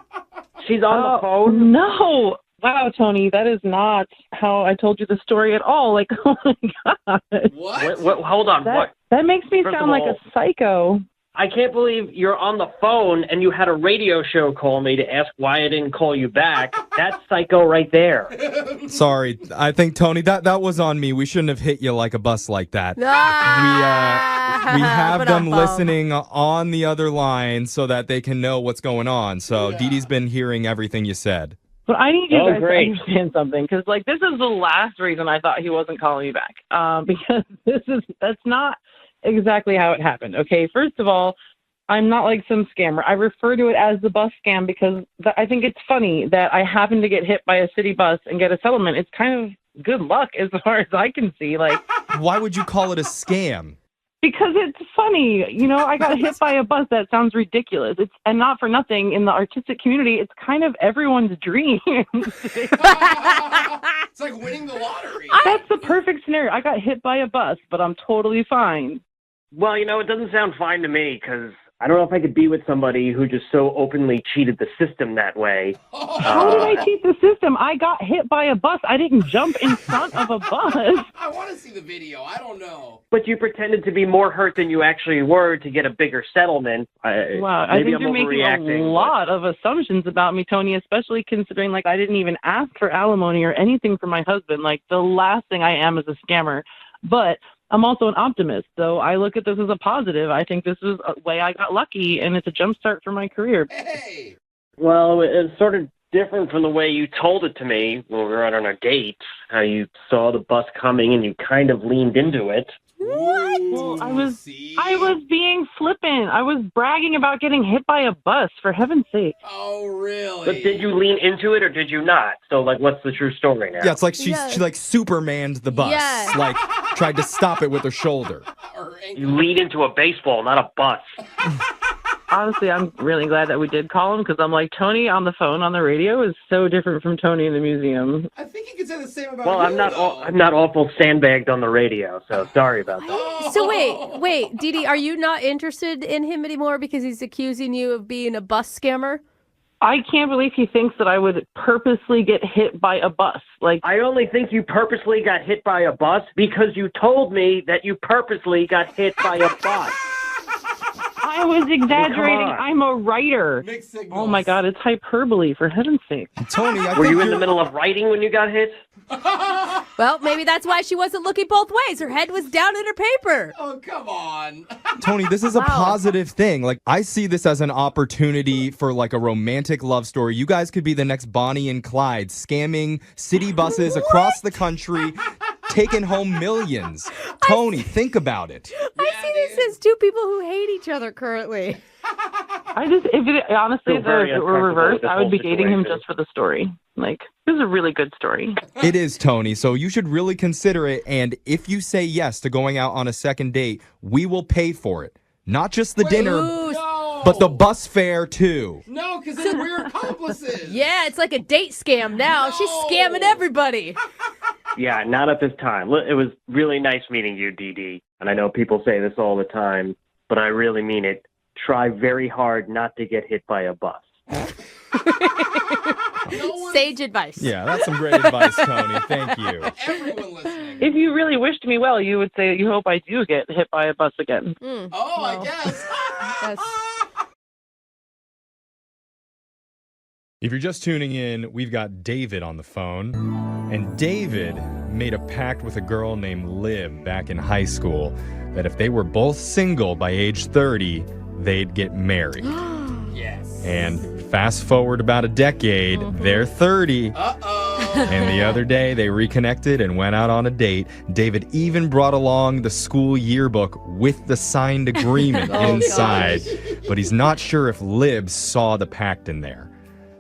She's on the phone? No. Wow, Tony, that is not how I told you the story at all. Like, oh my God. What? Hold on. That makes me First sound of like all, a psycho. I can't believe you're on the phone and you had a radio show call me to ask why I didn't call you back. That's psycho right there. Sorry, I think, Tony, that was on me. We shouldn't have hit you like a bus like that. We have them listening on the other line so that they can know what's going on. So Dee Dee's been hearing everything you said. But I need you guys to understand something, because like this is the last reason I thought he wasn't calling me back. Because that's not exactly how it happened. Okay, first of all, I'm not like some scammer. I refer to it as the bus scam because I think it's funny that I happened to get hit by a city bus and get a settlement. It's kind of good luck as far as I can see. Like, why would you call it a scam? Because it's funny. You know, I got hit by a bus. That sounds ridiculous. And not for nothing, in the artistic community, it's kind of everyone's dream. It's like winning the lottery. That's the perfect scenario. I got hit by a bus, but I'm totally fine. Well, you know, it doesn't sound fine to me because I don't know if I could be with somebody who just so openly cheated the system that way. How did I cheat the system? I got hit by a bus. I didn't jump in front of a bus. I want to see the video. I don't know. But you pretended to be more hurt than you actually were to get a bigger settlement. Wow, I think you're making a lot of assumptions about me, Tony, especially considering, like, I didn't even ask for alimony or anything from my husband. Like, the last thing I am is a scammer. But I'm also an optimist, so I look at this as a positive. I think this is a way I got lucky, and it's a jumpstart for my career. Hey! Well, it's sort of different from the way you told it to me when we were out on a date, how you saw the bus coming and you kind of leaned into it. What? Well, I was being flippant. I was bragging about getting hit by a bus, for heaven's sake. Oh, really? But did you lean into it or did you not? So, like, what's the true story now? Yeah, it's like she like Supermaned the bus. Yeah. Like, tried to stop it with her shoulder. You lean into a baseball, not a bus. Honestly, I'm really glad that we did call him, because I'm like, Tony on the phone on the radio is so different from Tony in the museum. I think you could say the same about Well, you, I'm not awful sandbagged on the radio, so sorry about that. So wait, Dee Dee, are you not interested in him anymore because he's accusing you of being a bus scammer? I can't believe he thinks that I would purposely get hit by a bus. Like, I only think you purposely got hit by a bus because you told me that you purposely got hit by a bus. I was exaggerating. Come on. I'm a writer. Mixed signals. Oh my God, it's hyperbole, for heaven's sake. Tony, Were you in the middle of writing when you got hit? Well, maybe that's why she wasn't looking both ways. Her head was down in her paper. Oh, come on. Tony, this is a positive thing. Like, I see this as an opportunity for like a romantic love story. You guys could be the next Bonnie and Clyde, scamming city buses across the country, taking home millions. Tony, think about it. I see this as two people who hate each other currently. Honestly, if it were reversed, I would be dating him just for the story. Like, this is a really good story. It is, Tony, so you should really consider it. And if you say yes to going out on a second date, we will pay for it. Not just the dinner, but the bus fare, too. No, because then we're accomplices. Yeah, it's like a date scam now. She's scamming everybody. Yeah, not at this time. It was really nice meeting you, Dee Dee. And I know people say this all the time, but I really mean it. Try very hard not to get hit by a bus. sage advice. Yeah, that's some great advice, Tony. Thank you. Everyone listening. If you really wished me well, you would say, you hope I do get hit by a bus again. I guess. If you're just tuning in, we've got David on the phone. And David made a pact with a girl named Liv back in high school that if they were both single by age 30, they'd get married. Yes. And fast forward about a decade, they're 30. And the other day, they reconnected and went out on a date. David even brought along the school yearbook with the signed agreement inside. But he's not sure if Liv saw the pact in there.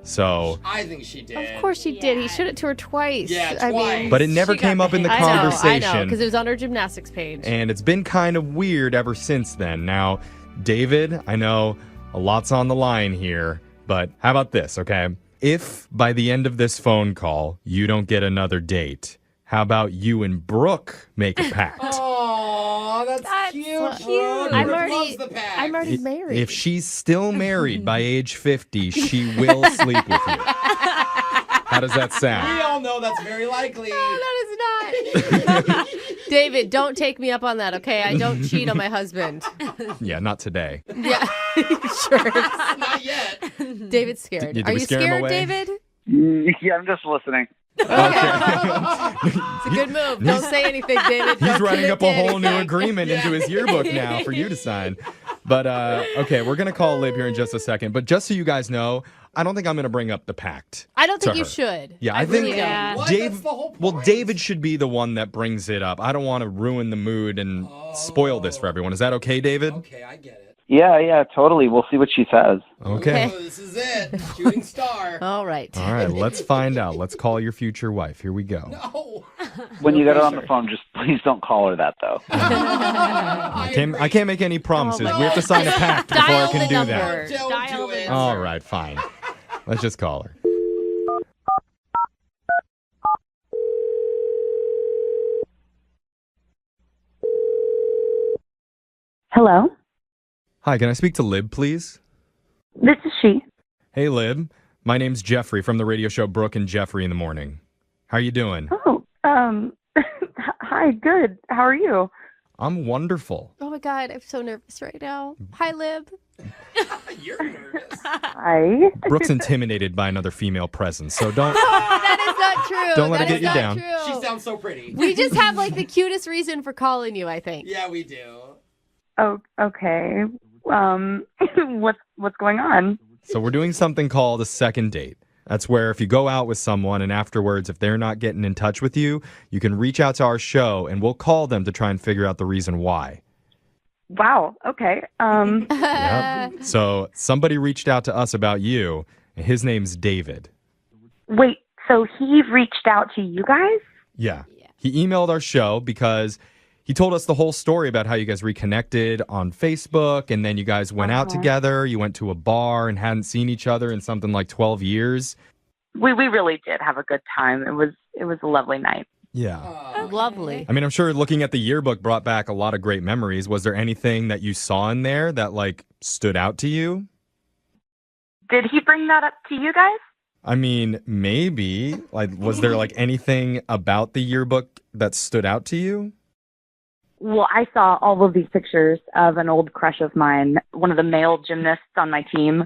So I think she did. Of course she did. He showed it to her twice. Yeah, I twice. mean, but it never came up in the conversation. I know, because it was on her gymnastics page. And it's been kind of weird ever since then. Now, David, I know a lot's on the line here, but how about this, okay? If by the end of this phone call, you don't get another date, how about you and Brooke make a pact? Oh, that's cute. I'm already married. If she's still married by age 50, she will sleep with you. How does that sound? We all know that's very likely. That is not. David, don't take me up on that, okay? I don't cheat on my husband. Yeah, not today. Yeah, sure. Not yet. David's scared. Did Are we you scare him scared, away? David? Yeah, I'm just listening. It's a good move. Don't say anything, David. He's Don't writing commit up to a whole new anything. agreement into his yearbook now for you to sign. But, okay, we're going to call Liv here in just a second. But just so you guys know, I don't think I'm going to bring up the pact. I don't think to you her. should. Yeah, I really think don't. What? Dave. That's the whole point. Well, David should be the one that brings it up. I don't want to ruin the mood and spoil this for everyone. Is that okay, David? Okay, I get it. Yeah, totally. We'll see what she says. Okay. Oh, this is it. Shooting star. All right. All right, let's find out. Let's call your future wife. Here we go. No. When you get her on the phone, just please don't call her that, though. I can't make any promises. Oh my we have to sign a pact before I Dial can the do number. that. Don't Dial do the it. number. All right, fine. Let's just call her. Hello, Hi, can I speak to Lib, please? this is she. Hey, Lib. My name's Jeffrey from the radio show Brooke and Jeffrey in the Morning. How are you doing? Oh, hi, good. How are you? I'm wonderful. Oh my God, I'm so nervous right now. Hi, Lib. You're nervous. Hi. Brooke's intimidated by another female presence, so don't That is not true. Don't let That it is get you not down. true. She sounds so pretty. We just have like the cutest reason for calling you, I think. Yeah, we do. Oh, okay. What's going on? So we're doing something called a second date. That's where if you go out with someone and afterwards, if they're not getting in touch with you, you can reach out to our show and we'll call them to try and figure out the reason why. Wow. Okay. Yep. So somebody reached out to us about you, and his name's David. Wait. So he reached out to you guys? Yeah. He emailed our show because he told us the whole story about how you guys reconnected on Facebook, and then you guys went out together. You went to a bar and hadn't seen each other in something like 12 years. We really did have a good time. It was a lovely night. Yeah. Lovely. I mean, I'm sure looking at the yearbook brought back a lot of great memories. Was there anything that you saw in there that, like, stood out to you? Did he bring that up to you guys? I mean, maybe. Like, was there, like, anything about the yearbook that stood out to you? Well, I saw all of these pictures of an old crush of mine, one of the male gymnasts on my team.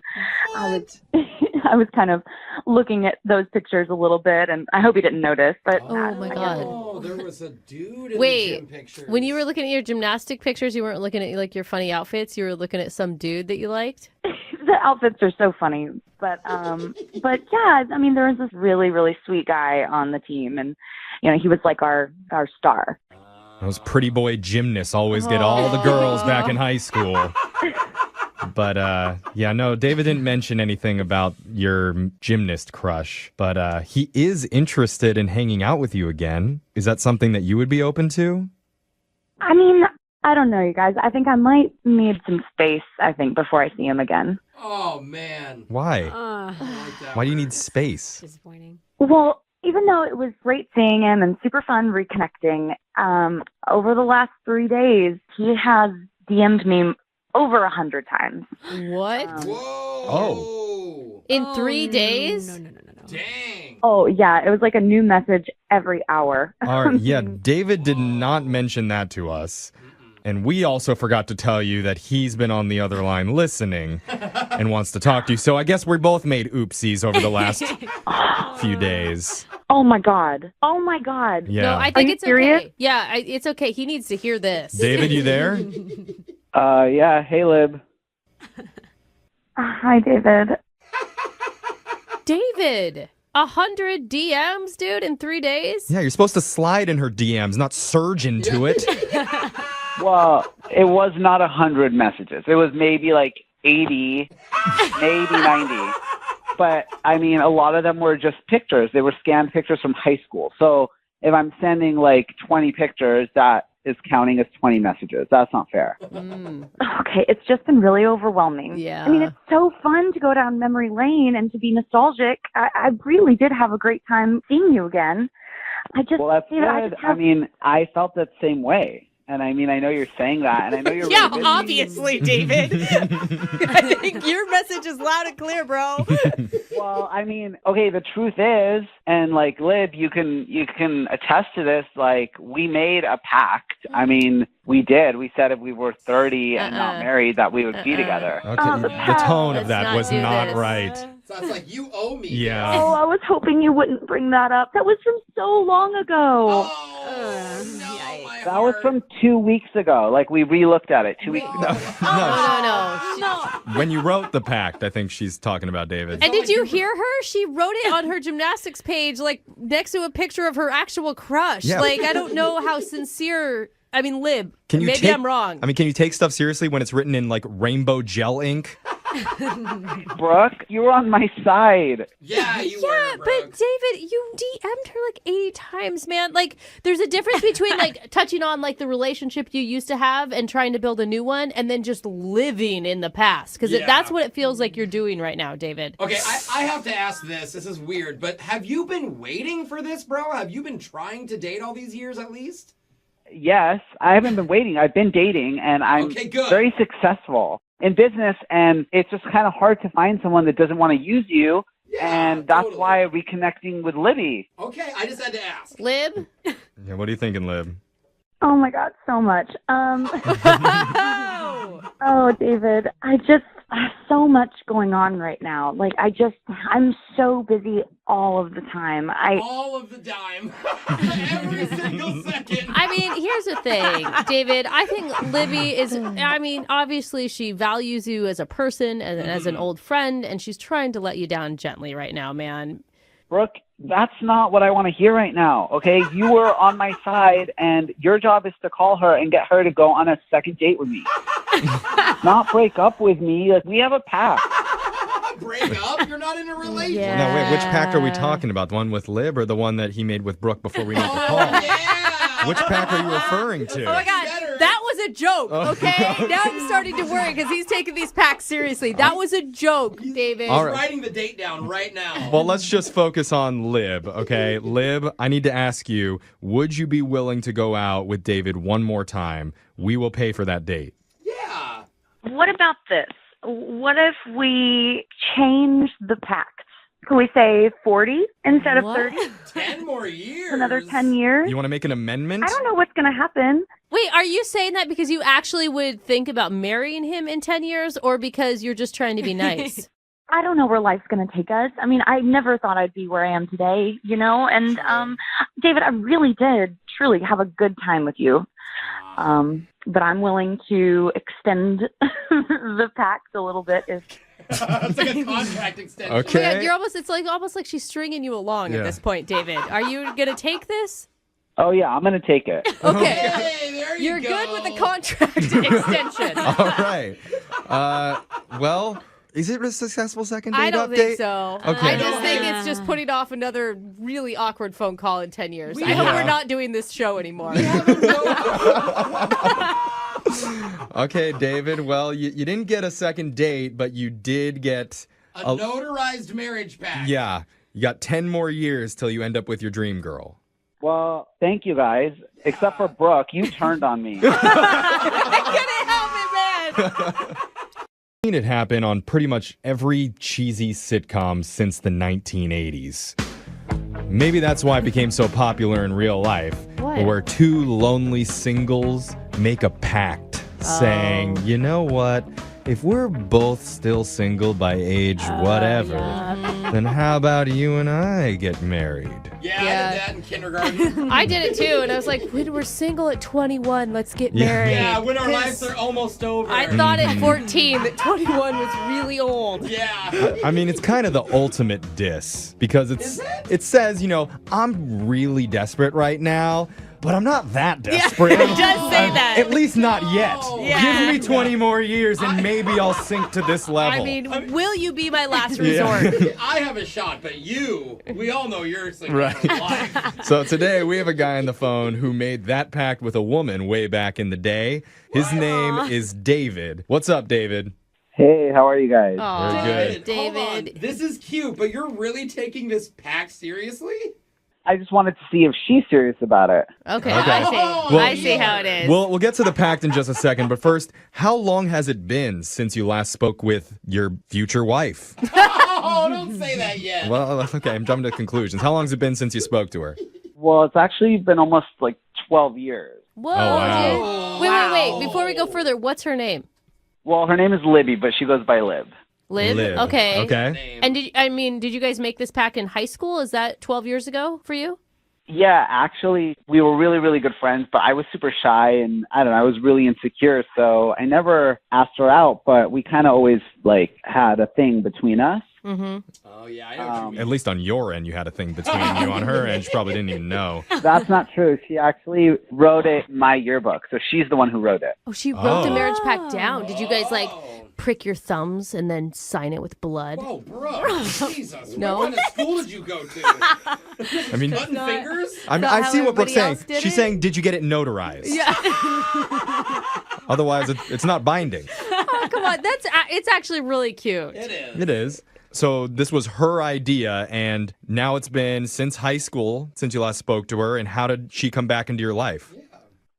I was kind of looking at those pictures a little bit, and I hope he didn't notice. But Oh my God. Oh, there was a dude in the Wait, gym pictures. when you were looking at your gymnastic pictures, you weren't looking at like your funny outfits. You were looking at some dude that you liked. the outfits are so funny. But yeah, I mean, there was this really, really sweet guy on the team, and he was like our star. Those pretty boy gymnasts always get all the girls back in high school. But, yeah, no, David didn't mention anything about your gymnast crush, but he is interested in hanging out with you again. Is that something that you would be open to? I mean, I don't know, you guys. I think I might need some space, before I see him again. Oh, man. Why? I like that Why do you word. need space? Disappointing. Well, even though it was great seeing him and super fun reconnecting, over the last 3 days, he has DM'd me over 100 times. What? Whoa. Oh. In 3 days? No. Dang. Oh, yeah. It was like a new message every hour. All right, yeah, David did not mention that to us. And we also forgot to tell you that he's been on the other line listening and wants to talk to you. So I guess we both made oopsies over the last few days. Oh, my God. Oh, my God. Yeah. No, I think it's okay. Yeah, it's okay. He needs to hear this. David, you there? Yeah. Hey, Lib. Hi, David. David, 100 DMs, dude, in 3 days? Yeah, you're supposed to slide in her DMs, not surge into it. Well, it was not 100 messages. It was maybe like 80, maybe 90. But, I mean, a lot of them were just pictures. They were scanned pictures from high school. So if I'm sending like 20 pictures, that is counting as 20 messages. That's not fair. Okay, it's just been really overwhelming. Yeah. I mean, it's so fun to go down memory lane and to be nostalgic. I really did have a great time seeing you again. Well, that's good. I mean, I felt that same way. And I mean, I know you're saying that, and I know you're really busy. Obviously, David. I think your message is loud and clear, bro. Well, I mean, okay, the truth is, and like Lib, you can attest to this, like we made a pact. I mean, we did. We said if we were 30 and not married, that we would be together. Okay, the tone of that was not right. Sounds like you owe me. Yeah. Oh, I was hoping you wouldn't bring that up. That was from so long ago. That was from 2 weeks ago. Like, we re-looked at it 2 weeks ago. No. When you wrote the pact, I think she's talking about David. And did you hear her? She wrote it on her gymnastics page, like next to a picture of her actual crush. Yeah. Like, I don't know how sincere. I mean, Lib, Can you maybe take, I'm wrong. I mean, can you take stuff seriously when it's written in like rainbow gel ink? Brooke, you were on my side. Yeah, you Yeah, but David, you DM'd her like 80 times, man. Like, there's a difference between like touching on like the relationship you used to have and trying to build a new one, and then just living in the past. Because that's what it feels like you're doing right now, David. Okay, I have to ask this. This is weird, but have you been waiting for this, bro? Have you been trying to date all these years at least? Yes, I haven't been waiting. I've been dating, and I'm very successful in business, and it's just kind of hard to find someone that doesn't want to use you, and that's why I'm reconnecting with Libby. Okay, I just had to ask. Lib? Yeah, what are you thinking, Lib? Oh my God, so much. Oh, David, I have so much going on right now. Like, I'm so busy all of the time. All of the time. Every single second. I mean, here's the thing, David. I think Libby is, I mean, obviously she values you as a person and as an old friend, and she's trying to let you down gently right now, man. Brooke, that's not what I want to hear right now, okay? You were on my side, and your job is to call her and get her to go on a second date with me. Not break up with me. Like, we have a pact. Break up? You're not in a relationship. Yeah. No, wait, which pact are we talking about? The one with Lib or the one that he made with Brooke before we made the call? Which pact are you referring to? Oh my God, that was a joke, okay? Now I'm starting to worry because he's taking these packs seriously. That was a joke, David. He's writing the date down right now. Well, let's just focus on Lib, okay? Lib, I need to ask you, would you be willing to go out with David one more time? We will pay for that date. Yeah. What about this? What if we change the pact? Can we say 40 instead of 30? 10 more years? Another 10 years? You want to make an amendment? I don't know what's going to happen. Wait, are you saying that because you actually would think about marrying him in 10 years or because you're just trying to be nice? I don't know where life's going to take us. I mean, I never thought I'd be where I am today, you know? And, David, I really did truly have a good time with you. But I'm willing to extend the pact a little bit if... It's like a contract extension. Okay. Oh my God, it's almost like she's stringing you along at this point, David. Are you going to take this? Oh, yeah, I'm going to take it. Okay. Hey, there You're good with the contract extension. All right. Well, is it a successful second date update? I don't think so. Okay. I just think it's just putting off another really awkward phone call in 10 years. I hope we're not doing this show anymore. Okay, David. Well, you didn't get a second date, but you did get a notarized marriage pact. Yeah. You got 10 more years till you end up with your dream girl. Well, thank you guys. Except for Brooke, you turned on me. I couldn't help it, man. seen it happen on pretty much every cheesy sitcom since the 1980s. Maybe that's why it became so popular in real life. What? Where two lonely singles make a pact saying, you know what? If we're both still single by age whatever, then how about you and I get married? Yeah, I did that in kindergarten. I did it too, and I was like, when we're single at 21, let's get married. Yeah, when our lives are almost over. I thought at 14 that 21 was really old. Yeah. I mean, it's kind of the ultimate diss because it says, I'm really desperate right now, but I'm not that desperate. It does say that. At least not yet. Yeah. Give me 20 more years and maybe I'll sink to this level. I mean, will you be my last resort? I have a shot, but we all know you're single Right. for life. So today we have a guy on the phone who made that pact with a woman way back in the day. His name is David. What's up, David? Hey, how are you guys? Aw, Very good. Hold on. This is cute, but you're really taking this pact seriously? I just wanted to see if she's serious about it. Okay, Okay. I see. Well, I see how it is. We'll get to the pact in just a second, but first, how long has it been since you last spoke with your future wife? Oh, don't say that yet. Well, okay, I'm jumping to conclusions. How long has it been since you spoke to her? Well, it's actually been almost like 12 years. Whoa, Oh, wow. dude. Wait. Before we go further, what's her name? Well, her name is Libby, but she goes by Lib. Liv? Liv. Okay. Okay. And did you guys make this pact in high school? Is that 12 years ago for you? Yeah, actually, we were really, really good friends, but I was super shy and I don't know, I was really insecure, so I never asked her out, but we kind of always had a thing between us. Mm-hmm. Oh, yeah, I know what you mean. At least on your end, you had a thing between you. On her end, she probably didn't even know. That's not true. She actually wrote it in my yearbook, so she's the one who wrote it. Oh, she wrote the marriage pact down. Did you guys prick your thumbs and then sign it with blood? Oh, bro. Jesus. No? What kind of school did you go to? I mean, Cutting fingers? I see what Brooke's saying. everybody else did She's it? saying, did you get it notarized? Yeah. Otherwise, it's not binding. Oh, come on. It's actually really cute. It is. It is. So this was her idea, and now it's been since high school, since you last spoke to her, and how did she come back into your life?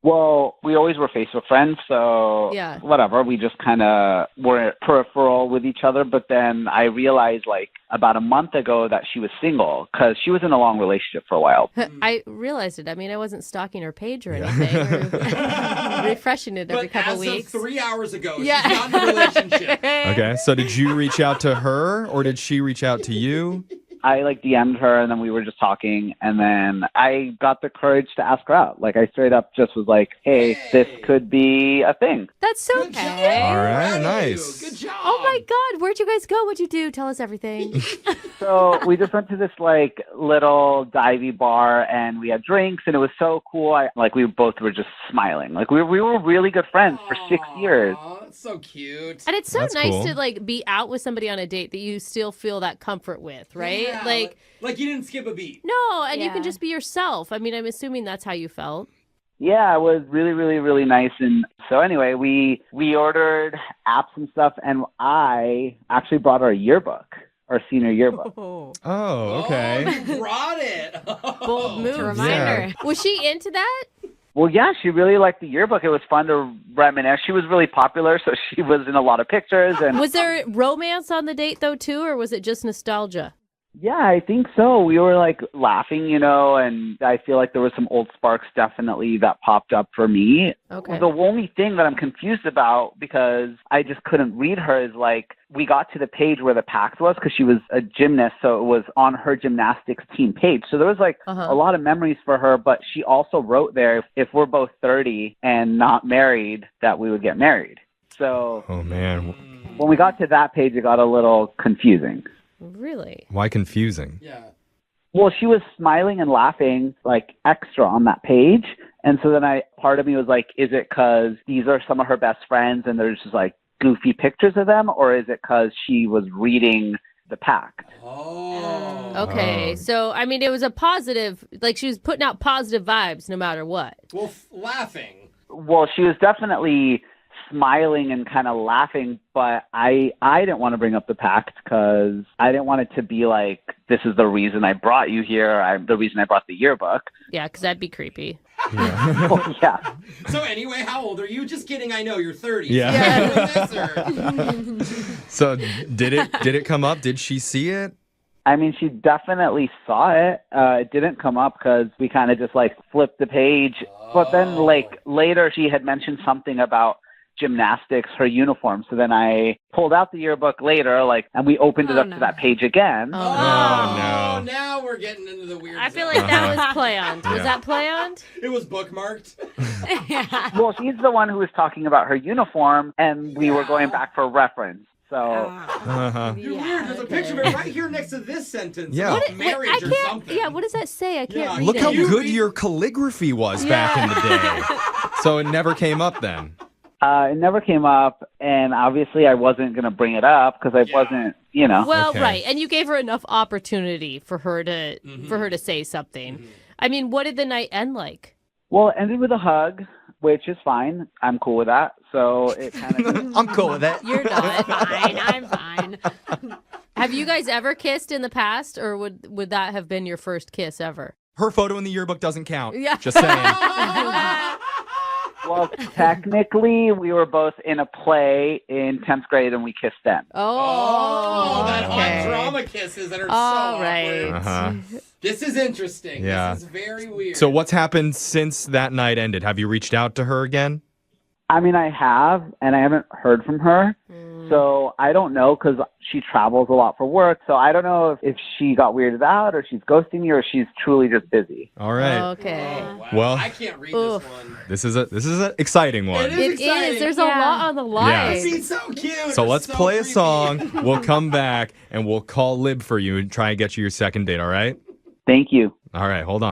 Well, we always were Facebook friends, so Yeah. whatever. We just kind of were peripheral with each other. But then I realized, about a month ago that she was single because she was in a long relationship for a while. I realized it. I mean, I wasn't stalking her page or anything. Or refreshing it every But couple as weeks. of 3 hours ago, Yeah. she's not in a relationship. Okay, so did you reach out to her, or did she reach out to you? I DM'd her and then we were just talking and then I got the courage to ask her out. I straight up just was like, hey, this could be a thing. That's so cute. All right, nice. Good job. Oh my God, where'd you guys go? What'd you do? Tell us everything. So we just went to this little divey bar and we had drinks and it was so cool. We both were just smiling. We were really good friends for 6 years. Aw, that's so cute. And it's so That's nice cool. to be out with somebody on a date that you still feel that comfort with, right? Yeah, like you didn't skip a beat. No, and you Yeah. can just be yourself. I mean, I'm assuming that's how you felt. Yeah, it was really, really, really nice. And so anyway, we ordered apps and stuff and I actually brought our yearbook, our senior yearbook. Oh, Oh, okay. Oh, you brought it. bold move. Reminder. Was she into that? Well, yeah, she really liked the yearbook. It was fun to reminisce. She was really popular, so she was in a lot of pictures. And Was there romance on the date though too, or was it just nostalgia? yeah, I think so. We were laughing, and I feel like there was some old sparks definitely that popped up for me. Okay. The only thing that I'm confused about, because I just couldn't read her, is we got to the page where the pact was because she was a gymnast, so it was on her gymnastics team page. So there was a lot of memories for her, but she also wrote there, if we're both 30 and not married, that we would get married. So Oh, man. when we got to that page, it got a little confusing. Really? Why confusing? Yeah. Well, she was smiling and laughing extra on that page. And so then part of me was is it because these are some of her best friends and there's just goofy pictures of them? Or is it because she was reading the pact? Oh. Okay. So, I mean, it was a positive, she was putting out positive vibes no matter what. Well, laughing. Well, she was definitely smiling and kind of laughing, but I didn't want to bring up the pact because I didn't want it to be like, this is the reason I brought you here, the reason I brought the yearbook. Yeah, because that'd be creepy. Well, yeah. So anyway, how old are you? Just kidding. I know you're 30. Yeah. So So did it come up? Did she see it? I mean, she definitely saw it. It didn't come up because we kind of just like flipped the page. But then like later she had mentioned something about gymnastics, her uniform. So then I pulled out the yearbook later, and we opened it up to that page again. Oh, now we're getting into the weird I feel like that was planned. Was that planned? It was bookmarked. Well, she's the one who was talking about her uniform, and we were going back for reference. So You're weird. There's a picture of it right here next to this sentence. Yeah. About marriage or something. Yeah, what does that say? I can't read Look it. how good your calligraphy was back in the day. So it never came up then. it never came up, and obviously I wasn't going to bring it up because I wasn't, Well, right, and you gave her enough opportunity for her to say something. I mean, what did the night end like? Well, it ended with a hug, which is fine. I'm cool with that. So it kind of. I'm cool with that. You're not. Fine. I'm fine. Have you guys ever kissed in the past, or would that have been your first kiss ever? Her photo in the yearbook doesn't count. Yeah. Just saying. Well, technically, we were both in a play in 10th grade, and we kissed then. Oh, that hot drama kisses that are so awkward. Uh-huh. This is interesting. Yeah. This is very weird. So what's happened since that night ended? Have you reached out to her again? I mean, I have, and I haven't heard from her. So I don't know because she travels a lot for work. So I don't know if she got weirded out or she's ghosting me or she's truly just busy. All right. Okay. Well, I can't read this one. This is an exciting one. It is exciting. There's a lot on the line. Yeah. She's so cute. So It's let's so play a creepy. song. We'll come back and we'll call Lib for you and try and get you your second date, all right? Thank you. All right, hold on.